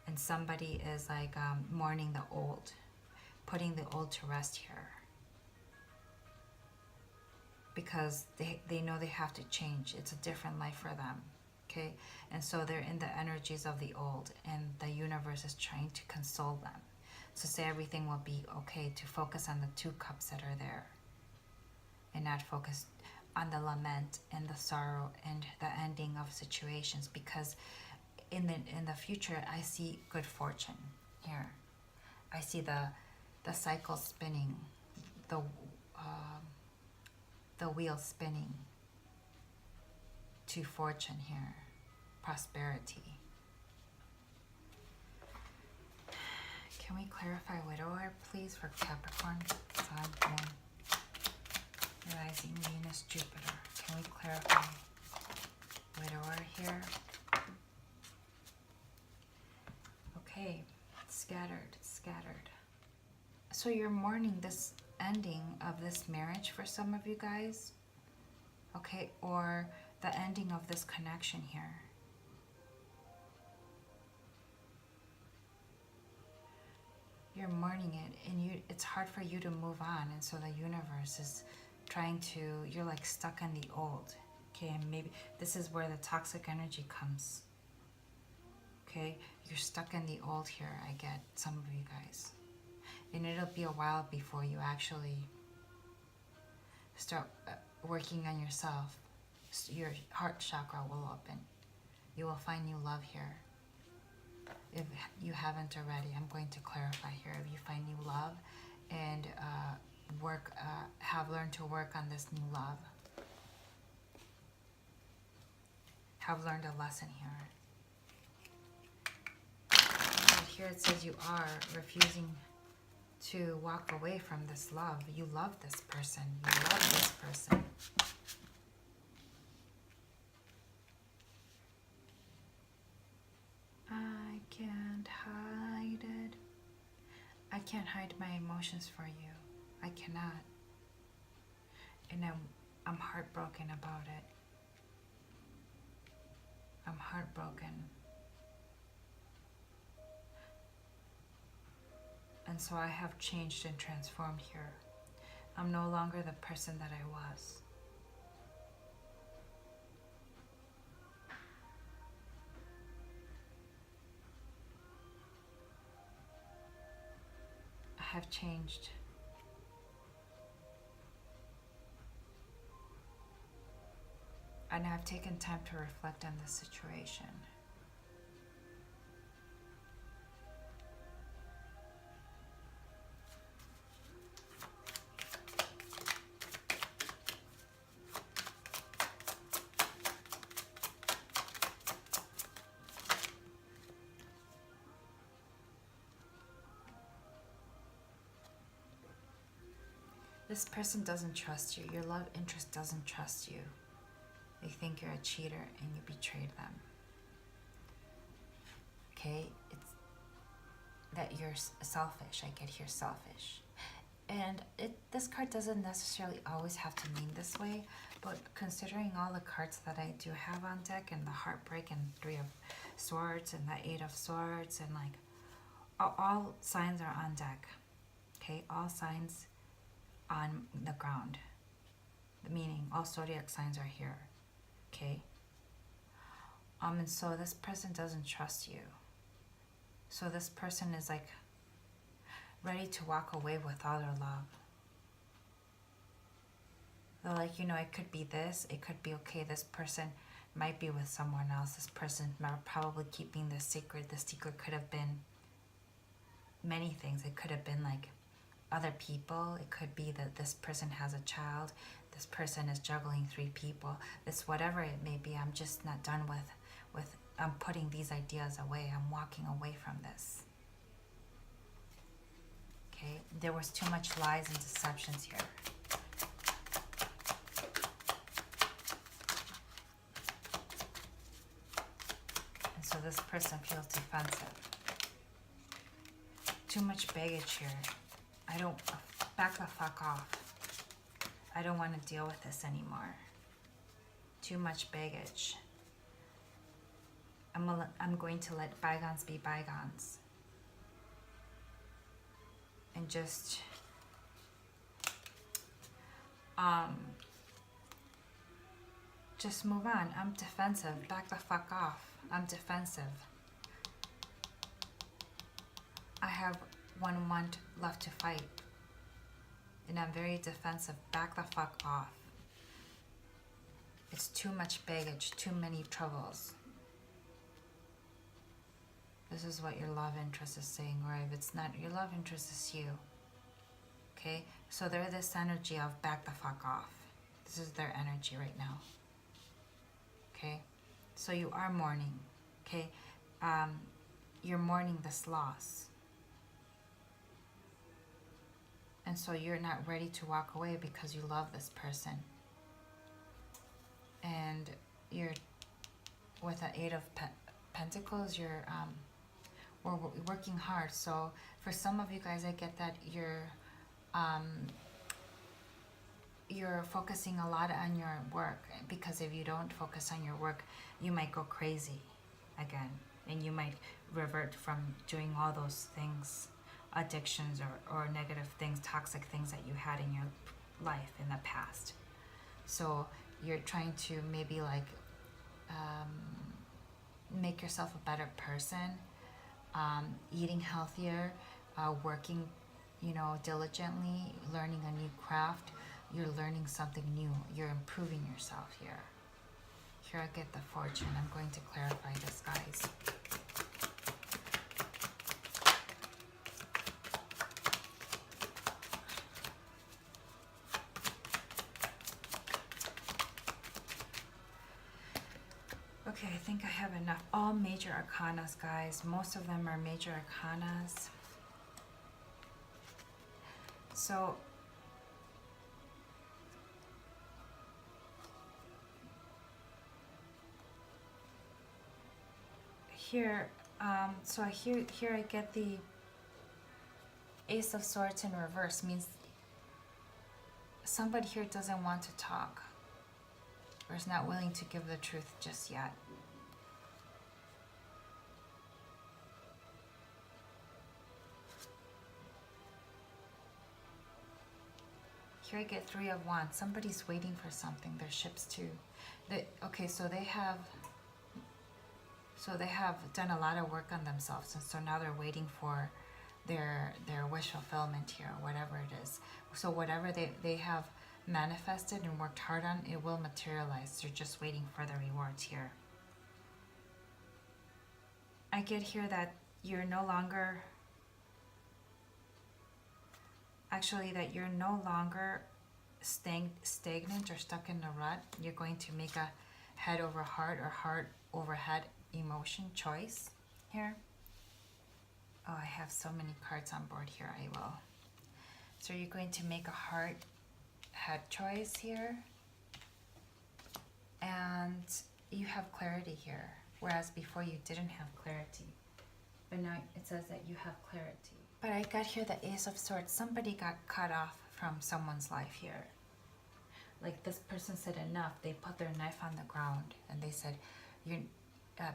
And somebody is like mourning the old, putting the old to rest here. Because they know they have to change. It's a different life for them. Okay? And so they're in the energies of the old, and the universe is trying to console them. So say everything will be okay, to focus on the 2 cups that are there. And not focus on the lament and the sorrow and the ending of situations, because in the future I see good fortune here. I see the cycle spinning, the wheel spinning to fortune here, prosperity. Can we clarify widower, please, for Capricorn, Sun, Moon, Rising, Venus, Jupiter? Can we clarify widower here? Okay, scattered. So you're mourning this ending of this marriage for some of you guys, okay, or the ending of this connection here. You're mourning it, and it's hard for you to move on, and so the universe is trying to, you're like stuck in the old, okay, and maybe this is where the toxic energy comes. Okay, you're stuck in the old here, I get some of you guys. And it'll be a while before you actually start working on yourself. Your heart chakra will open. You will find new love here. If you haven't already, I'm going to clarify here. If you find new love and have learned to work on this new love, have learned a lesson here. Here it says you are refusing to walk away from this love. You love this person. You love this person. I can't hide it. I can't hide my emotions for you. I cannot. And I'm heartbroken about it. I'm heartbroken. And so I have changed and transformed here. I'm no longer the person that I was. I have changed. and I've taken time to reflect on this situation. This person doesn't trust you. Your love interest doesn't trust you. They think you're a cheater and you betrayed them. Okay? It's that you're selfish. I get here selfish. And this card doesn't necessarily always have to mean this way, but considering all the cards that I do have on deck, and the heartbreak, and 3 of Swords, and the 8 of Swords, and like all signs are on deck. Okay? All signs on the ground, meaning all zodiac signs are here. Okay, and so this person doesn't trust you. So this person is like ready to walk away with all their love. They're like, you know, it could be this, it could be okay, this person might be with someone else, this person probably keeping this secret. The secret could have been many things. It could have been like other people. It could be that this person has a child. This person is juggling 3 people. This, whatever it may be, I'm just not done with I'm putting these ideas away. I'm walking away from this. Okay, there was too much lies and deceptions here. And so this person feels defensive. Too much baggage here. Back the fuck off. I don't want to deal with this anymore. Too much baggage. I'm going to let bygones be bygones. And just move on. I'm defensive. Back the fuck off. I'm defensive. I have 1 want left to fight. And I'm very defensive. Back the fuck off. It's too much baggage, too many troubles. This is what your love interest is saying, or if it's not, your love interest is you. Okay? So they're this energy of back the fuck off. This is their energy right now. Okay? So you are mourning. Okay? You're mourning this loss. And so you're not ready to walk away because you love this person. And you're, with the 8 of Pentacles, we're working hard. So for some of you guys, I get that you're focusing a lot on your work, because if you don't focus on your work, you might go crazy again, and you might revert from doing all those things, addictions or negative things, toxic things that you had in your life in the past. So you're trying to maybe like make yourself a better person, eating healthier, working, you know, diligently, learning a new craft. You're learning something new. You're improving yourself here. Here I get the Fortune. I'm going to clarify this, guys. Okay, I think I have enough. All major arcanas, guys. Most of them are major arcanas. So here, here I get the Ace of Swords in reverse. Means somebody here doesn't want to talk, or is not willing to give the truth just yet. Here I get 3 of Wands. Somebody's waiting for something. Their ships too. Okay, so they have done a lot of work on themselves, and so now they're waiting for their wish fulfillment here, whatever it is. So whatever they have manifested and worked hard on, it will materialize. You're just waiting for the rewards here. I get here that you're no longer, actually that you're no longer stagnant or stuck in a rut. You're going to make a head over heart or heart over head emotion choice here. Oh, I have so many cards on board here. I will. So you're going to make a heart head choice here. And you have clarity here. Whereas before you didn't have clarity. But now it says that you have clarity. But I got here the Ace of Swords. Somebody got cut off from someone's life here. Like this person said enough. They put their knife on the ground and they said, "You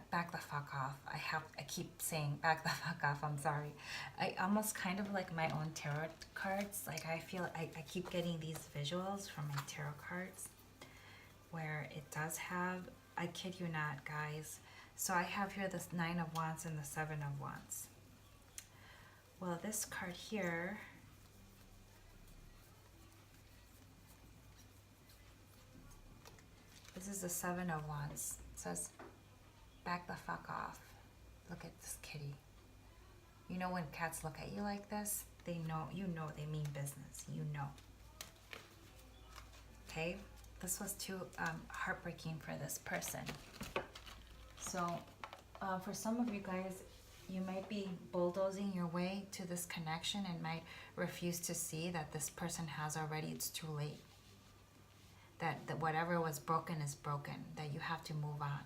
back the fuck off." I keep saying back the fuck off. I'm sorry. I almost kind of like my own tarot cards. Like I feel I keep getting these visuals from my tarot cards where it does have, I kid you not, guys. So I have here this 9 of Wands and the 7 of Wands. Well, this card here, this is the 7 of Wands. It says, back the fuck off. Look at this kitty. You know when cats look at you like this, they know, you know they mean business. You know. Okay? This was too heartbreaking for this person. So, for some of you guys, you might be bulldozing your way to this connection and might refuse to see that this person has already, it's too late. That whatever was broken is broken, that you have to move on.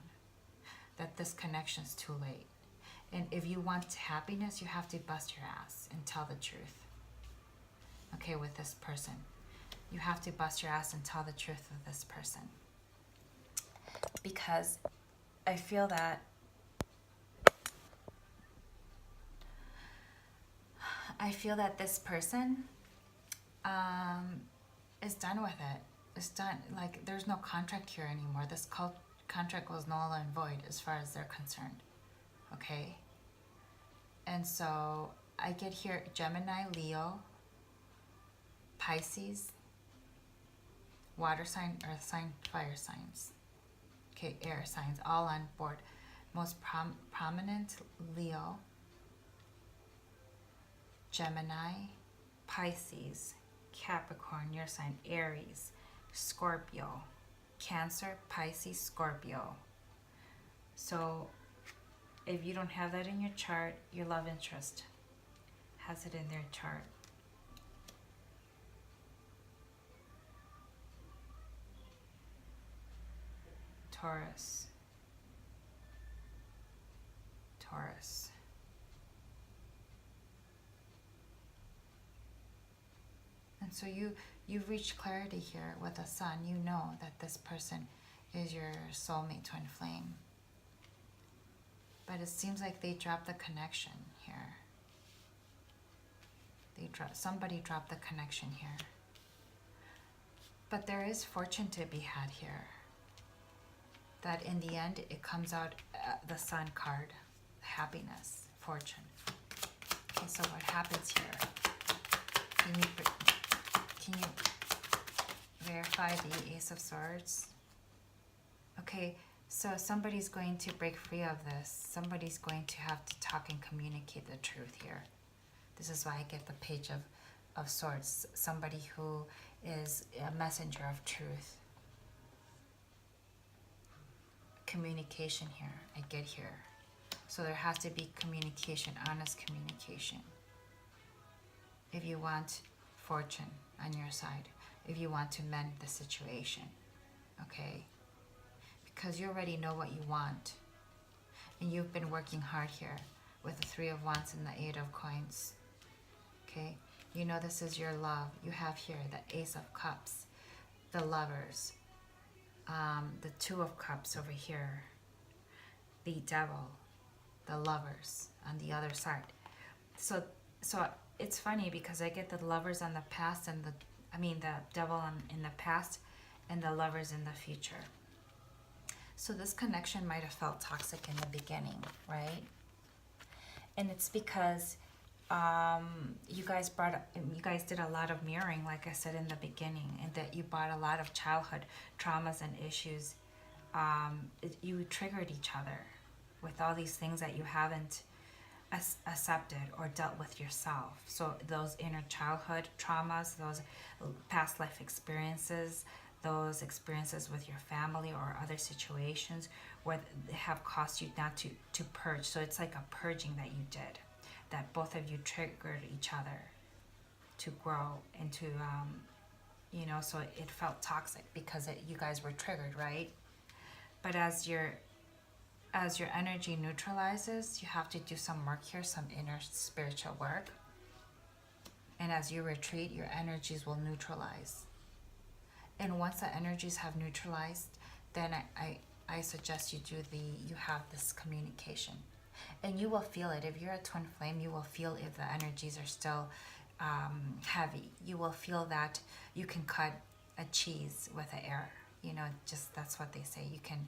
That this connection is too late. And if you want happiness, you have to bust your ass and tell the truth. Okay, with this person. You have to bust your ass and tell the truth with this person. Because I feel that this person is done with it. It's done. Like, there's no contract here anymore. This contract was null and void as far as they're concerned. Okay? And so I get here Gemini, Leo, Pisces, water sign, earth sign, fire signs. Okay, air signs, all on board. Most prominent, Leo, Gemini, Pisces, Capricorn, your sign, Aries, Scorpio, Cancer, Pisces, Scorpio. So if you don't have that in your chart, your love interest has it in their chart. Taurus. And so you've reached clarity here with the Sun. You know that this person is your soulmate twin flame. But it seems like they dropped the connection here. Somebody dropped the connection here. But there is fortune to be had here. That in the end, it comes out the Sun card, happiness, fortune. Okay, so what happens here? Can you verify the Ace of Swords? Okay, so somebody's going to break free of this. Somebody's going to have to talk and communicate the truth here. This is why I get the Page of Swords. Somebody who is a messenger of truth. Communication here, I get here. So there has to be communication, honest communication. If you want fortune on your side, if you want to mend the situation, okay? Because you already know what you want. And you've been working hard here with the 3 of Wands and the 8 of Coins, okay? You know this is your love. You have here the Ace of Cups, the Lovers, the 2 of Cups over here, the Devil, the Lovers on the other side. So it's funny because I get the Lovers on the past and the Devil in the past and the Lovers in the future. So this connection might have felt toxic in the beginning, right? And it's because you guys did a lot of mirroring, like I said in the beginning, and that you brought a lot of childhood traumas and issues. You triggered each other with all these things that you haven't accepted or dealt with yourself. So those inner childhood traumas, those past life experiences, those experiences with your family or other situations where they have caused you not to purge. So it's like a purging that you did, that both of you triggered each other to grow into, so it felt toxic because you guys were triggered, right? But as your energy neutralizes, you have to do some work here, some inner spiritual work. And as you retreat, your energies will neutralize. And once the energies have neutralized, then I suggest you have this communication. And you will feel it. If you're a twin flame, you will feel if the energies are still heavy. You will feel that you can cut a cheese with the air. Just that's what they say. You can,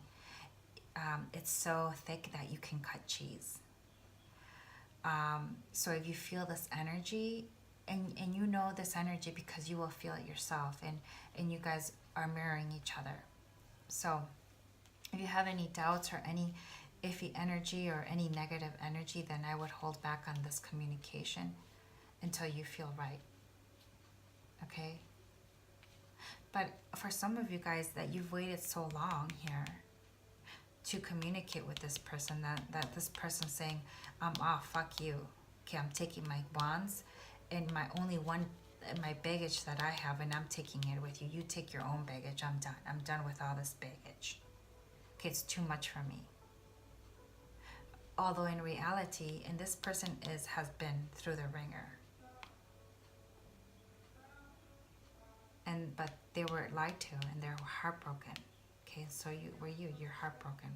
it's so thick that you can cut cheese. So if you feel this energy, and you know this energy because you will feel it yourself, and you guys are mirroring each other. So if you have any doubts or any iffy energy or any negative energy, then I would hold back on this communication until you feel right. Okay? But for some of you guys that you've waited so long here to communicate with this person, that this person's saying, I'm off, fuck you. Okay, I'm taking my wands and my baggage that I have, and I'm taking it with you. You take your own baggage. I'm done. I'm done with all this baggage. Okay, it's too much for me. Although in reality, and this person has been through the ringer. But they were lied to and they were heartbroken. Okay, so you're heartbroken.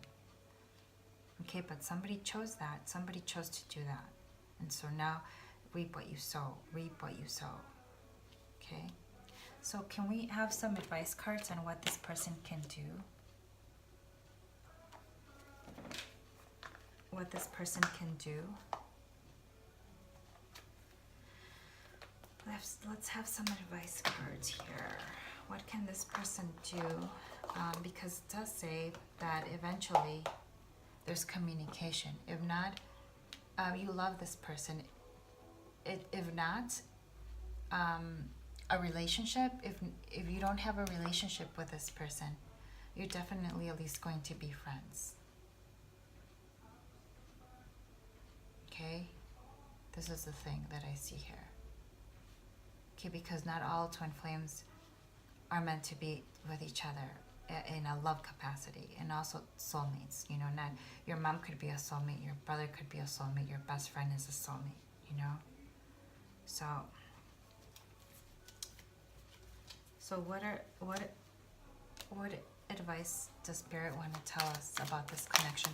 Okay, but somebody chose that. Somebody chose to do that. And so now, reap what you sow. Reap what you sow. Okay? So can we have some advice cards on what this person can do? What this person can do? Let's have some advice cards here. What can this person do? Because it does say that eventually there's communication. If not, you love this person. If not, a relationship, if you don't have a relationship with this person, you're definitely at least going to be friends. Okay? This is the thing that I see here. Okay, because not all twin flames are meant to be with each other in a love capacity, and also soulmates. Not your mom could be a soulmate, your brother could be a soulmate, your best friend is a soulmate. So what advice does Spirit want to tell us about this connection?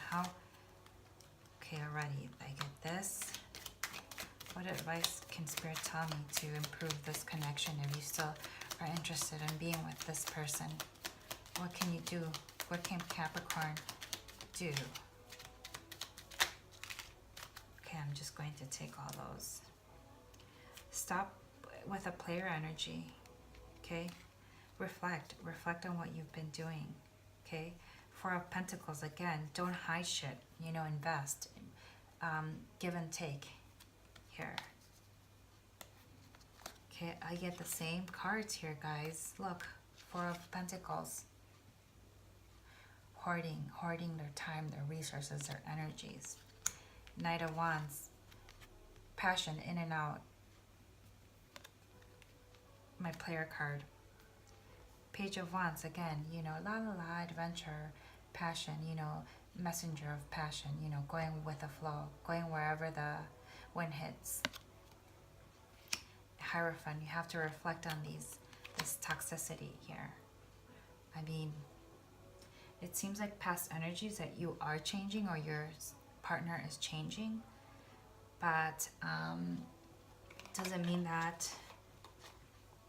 Okay, already I get this. What advice can Spirit tell me to improve this connection if you still are interested in being with this person? What can you do? What can Capricorn do? Okay, I'm just going to take all those. Stop with a player energy, okay? Reflect on what you've been doing, okay? Four of Pentacles, again, don't hide shit, invest. Give and take here. Okay, I get the same cards here, guys. Look, Four of Pentacles. Hoarding their time, their resources, their energies. Knight of Wands. Passion, in and out. My player card. Page of Wands, again, adventure, passion, messenger of passion, going with the flow, going wherever the wind hits. Hierophant, you have to reflect on this toxicity here. I mean, it seems like past energies that you are changing or your partner is changing, but doesn't mean that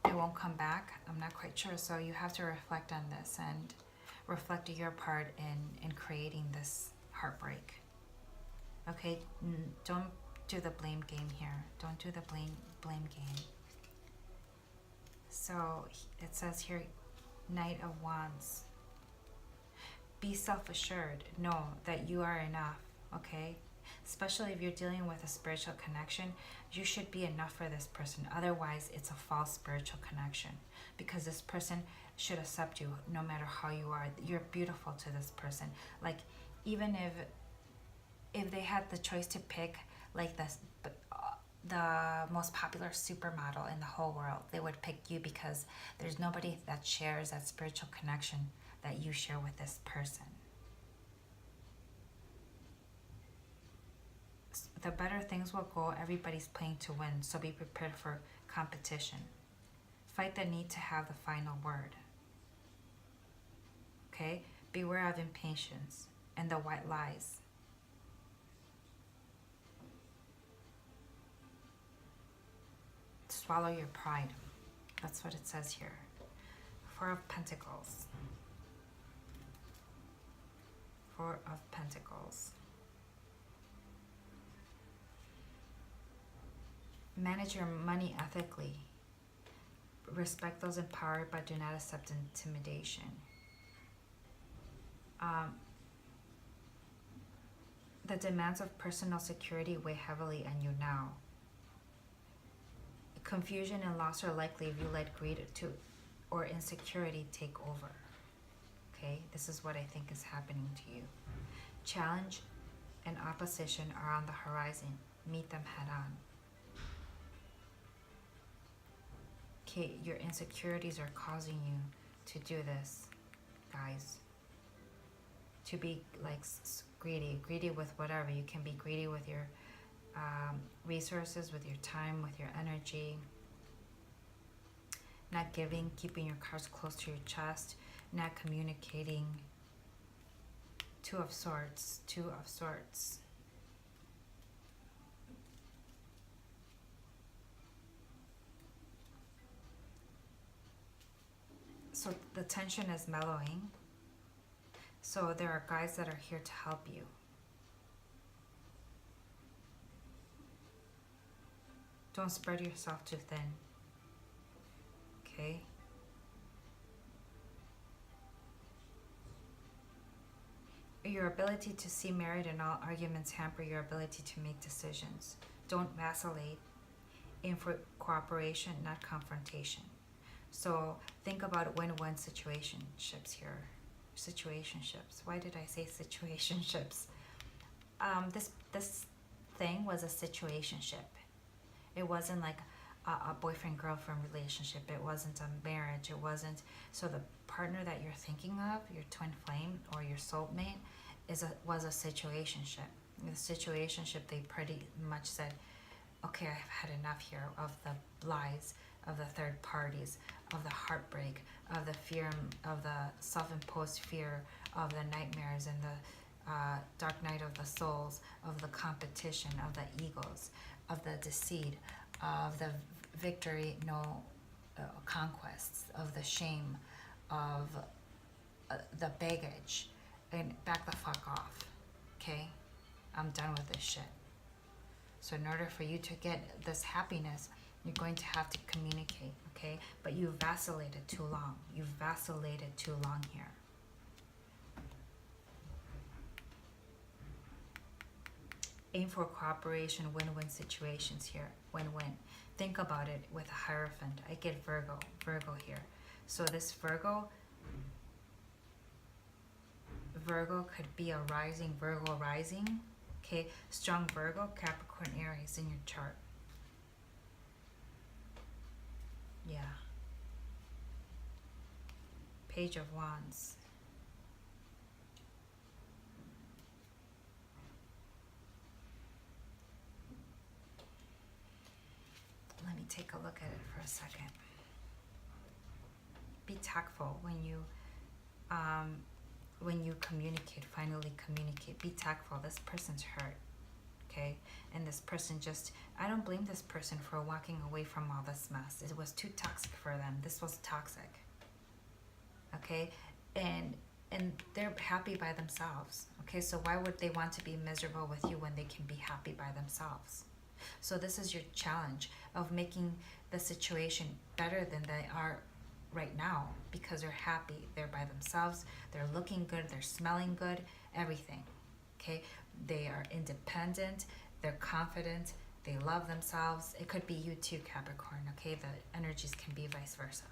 it won't come back. I'm not quite sure. So you have to reflect on this and reflect your part in creating this heartbreak. Okay, do the blame game here. Don't do the blame game. So it says here, Knight of Wands. Be self-assured. Know that you are enough, okay? Especially if you're dealing with a spiritual connection, you should be enough for this person. Otherwise, it's a false spiritual connection, because this person should accept you no matter how you are. You're beautiful to this person. Like, even if they had the choice to pick like this, the most popular supermodel in the whole world, they would pick you, because there's nobody that shares that spiritual connection that you share with this person. The better things will go. Everybody's playing to win, so be prepared for competition. Fight the need to have the final word. Okay? Beware of impatience and the white lies. Swallow your pride. That's what it says here. Four of Pentacles. Four of Pentacles. Manage your money ethically. Respect those in power, but do not accept intimidation. The demands of personal security weigh heavily on you now. Confusion and loss are likely if you let greed or insecurity take over. Okay, this is what I think is happening to you. Challenge and opposition are on the horizon. Meet them head on. Okay, your insecurities are causing you to do this, guys. To be like greedy with whatever. You can be greedy with your resources, with your time, with your energy. Not giving, keeping your cards close to your chest, not communicating. Two of Swords. So the tension is mellowing. So there are guys that are here to help you. Don't spread yourself too thin. Okay? Your ability to see merit in all arguments hamper your ability to make decisions. Don't vacillate. Aim for cooperation, not confrontation. So think about win-win situationships here. Situationships. Why did I say situationships? This thing was a situationship. It wasn't like a boyfriend-girlfriend relationship. It wasn't a marriage. It wasn't. So the partner that you're thinking of, your twin flame or your soulmate, was a situationship. In the situationship, they pretty much said, okay, I've had enough here of the lies, of the third parties, of the heartbreak, of the fear, of the self-imposed fear, of the nightmares and the dark night of the souls, of the competition, of the egos, of the deceit, of the victory, no conquests, of the shame, of the baggage, and back the fuck off, okay? I'm done with this shit. So in order for you to get this happiness, you're going to have to communicate, okay? But you've vacillated too long. You've vacillated too long here. Aim for cooperation, win-win situations here. Win-win. Think about it with a Hierophant. I get Virgo here. So this Virgo could be a Virgo rising, okay? Strong Virgo, Capricorn, Aries in your chart. Yeah. Page of Wands. Let me take a look at it for a second. Be tactful when you communicate, finally communicate. Be tactful. This person's hurt, okay? And this person I don't blame this person for walking away from all this mess. It was too toxic for them. This was toxic, okay? And they're happy by themselves, okay? So why would they want to be miserable with you when they can be happy by themselves? So this is your challenge of making the situation better than they are right now, because they're happy, they're by themselves, they're looking good, they're smelling good, everything. Okay, they are independent, they're confident, they love themselves. It could be you too, Capricorn. Okay, the energies can be vice versa.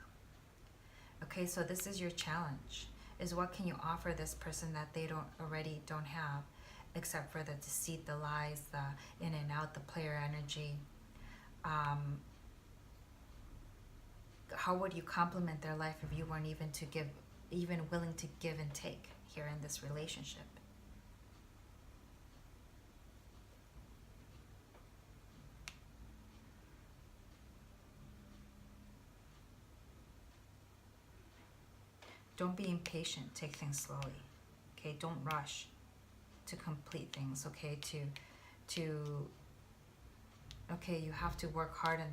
Okay, so this is your challenge, is what can you offer this person that they don't have, except for the deceit, the lies, the in and out, the player energy. How would you complement their life if you weren't even willing to give and take here in this relationship? Don't be impatient. Take things slowly. Okay, don't rush to complete things. Okay, okay, you have to work hard in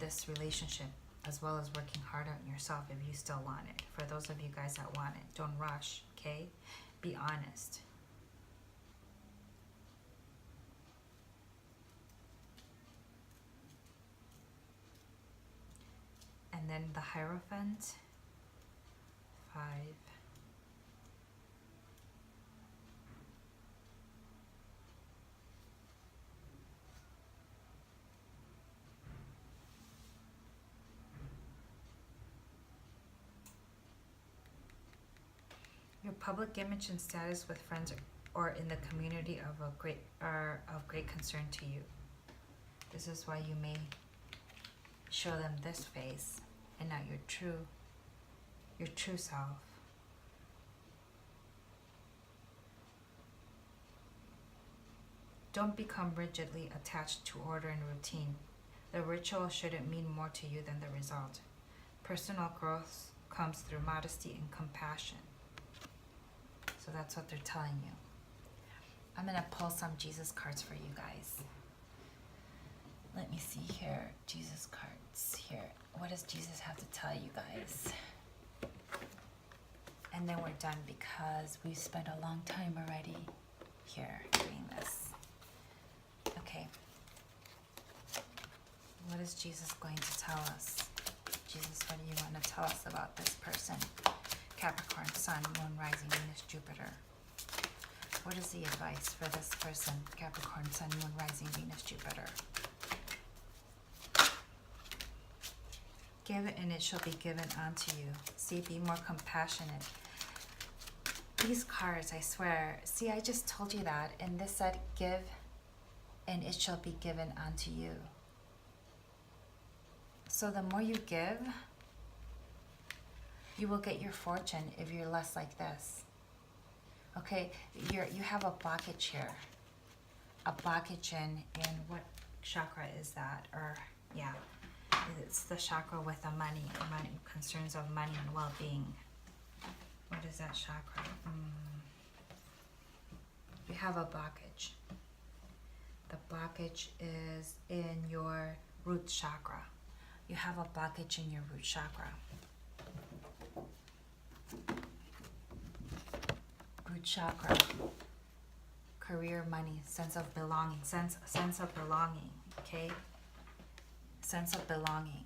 this relationship, as well as working hard on yourself if you still want it. For those of you guys that want it, don't rush. Okay, be honest. And then the Hierophant. 5. Your public image and status with friends or in the community are of great concern to you. This is why you may show them this face and not your true self. Don't become rigidly attached to order and routine. The ritual shouldn't mean more to you than the result. Personal growth comes through modesty and compassion. So that's what they're telling you. I'm going to pull some Jesus cards for you guys. Let me see here. Jesus cards here. What does Jesus have to tell you guys? And then we're done, because we've spent a long time already here doing this. Okay. What is Jesus going to tell us? Jesus, what do you want to tell us about this person? Capricorn, Sun, Moon, Rising, Venus, Jupiter. What is the advice for this person? Capricorn, Sun, Moon, Rising, Venus, Jupiter. Give and it shall be given unto you. See, be more compassionate. These cards, I swear. See, I just told you that. And this said, give and it shall be given unto you. So the more you give, you will get your fortune if you're less like this. Okay, you have a blockage here. A blockage in what chakra is that? Or, yeah, it's the chakra with the money concerns of money and well-being. What is that chakra? You have a blockage. The blockage is in your root chakra. You have a blockage in your root chakra. Root chakra, career, money, sense of belonging, sense of belonging, okay? Sense of belonging.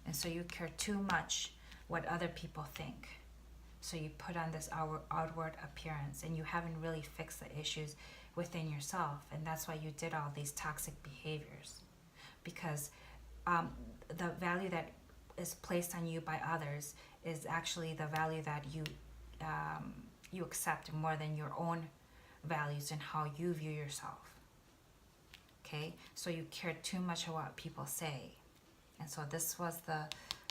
And so you care too much what other people think. So you put on this outward appearance, and you haven't really fixed the issues within yourself. And that's why you did all these toxic behaviors. Because the value that is placed on you by others is actually the value that you accept more than your own values and how you view yourself. Okay, so you care too much about what people say, and so this was the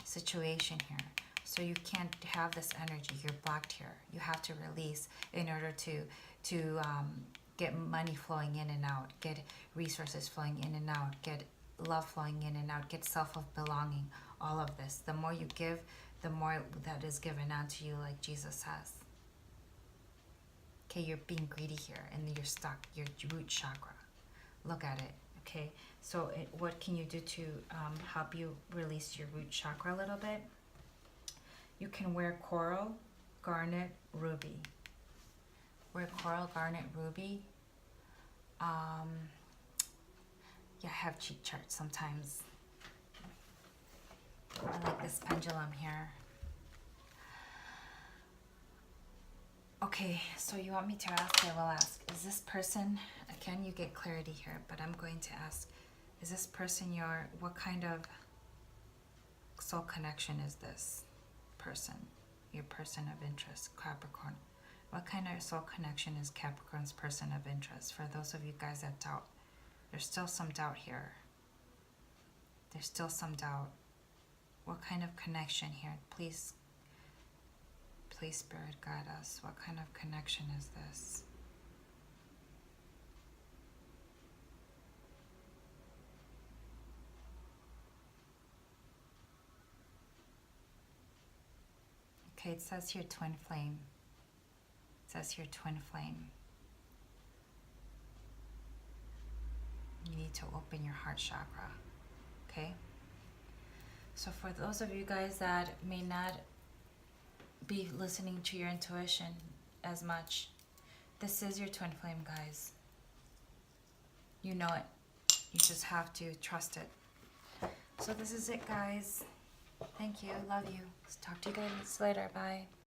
situation here. So you can't have this energy. You're blocked here. You have to release in order to get money flowing in and out, get resources flowing in and out, get love flowing in and out, get self of belonging. All of this. The more you give, the more that is given unto you, like Jesus says. Okay, you're being greedy here, and you're stuck. Your root chakra. Look at it. Okay, so what can you do to help you release your root chakra a little bit? You can wear coral, garnet, ruby. Wear coral, garnet, ruby. Yeah, I have cheat charts sometimes. I like this pendulum here. Okay, so you want me to ask? I will ask. Is this person, again, you get clarity here, but I'm going to ask, is this person what kind of soul connection is this person? Your person of interest, Capricorn. What kind of soul connection is Capricorn's person of interest? For those of you guys that doubt, there's still some doubt here. There's still some doubt. What kind of connection here? Please, Spirit, guide us. What kind of connection is this? Okay, it says here twin flame. It says here twin flame. You need to open your heart chakra. Okay? So for those of you guys that may not be listening to your intuition as much, this is your twin flame, guys. You know it. You just have to trust it. So this is it, guys. Thank you. Love you. Talk to you guys later. Bye.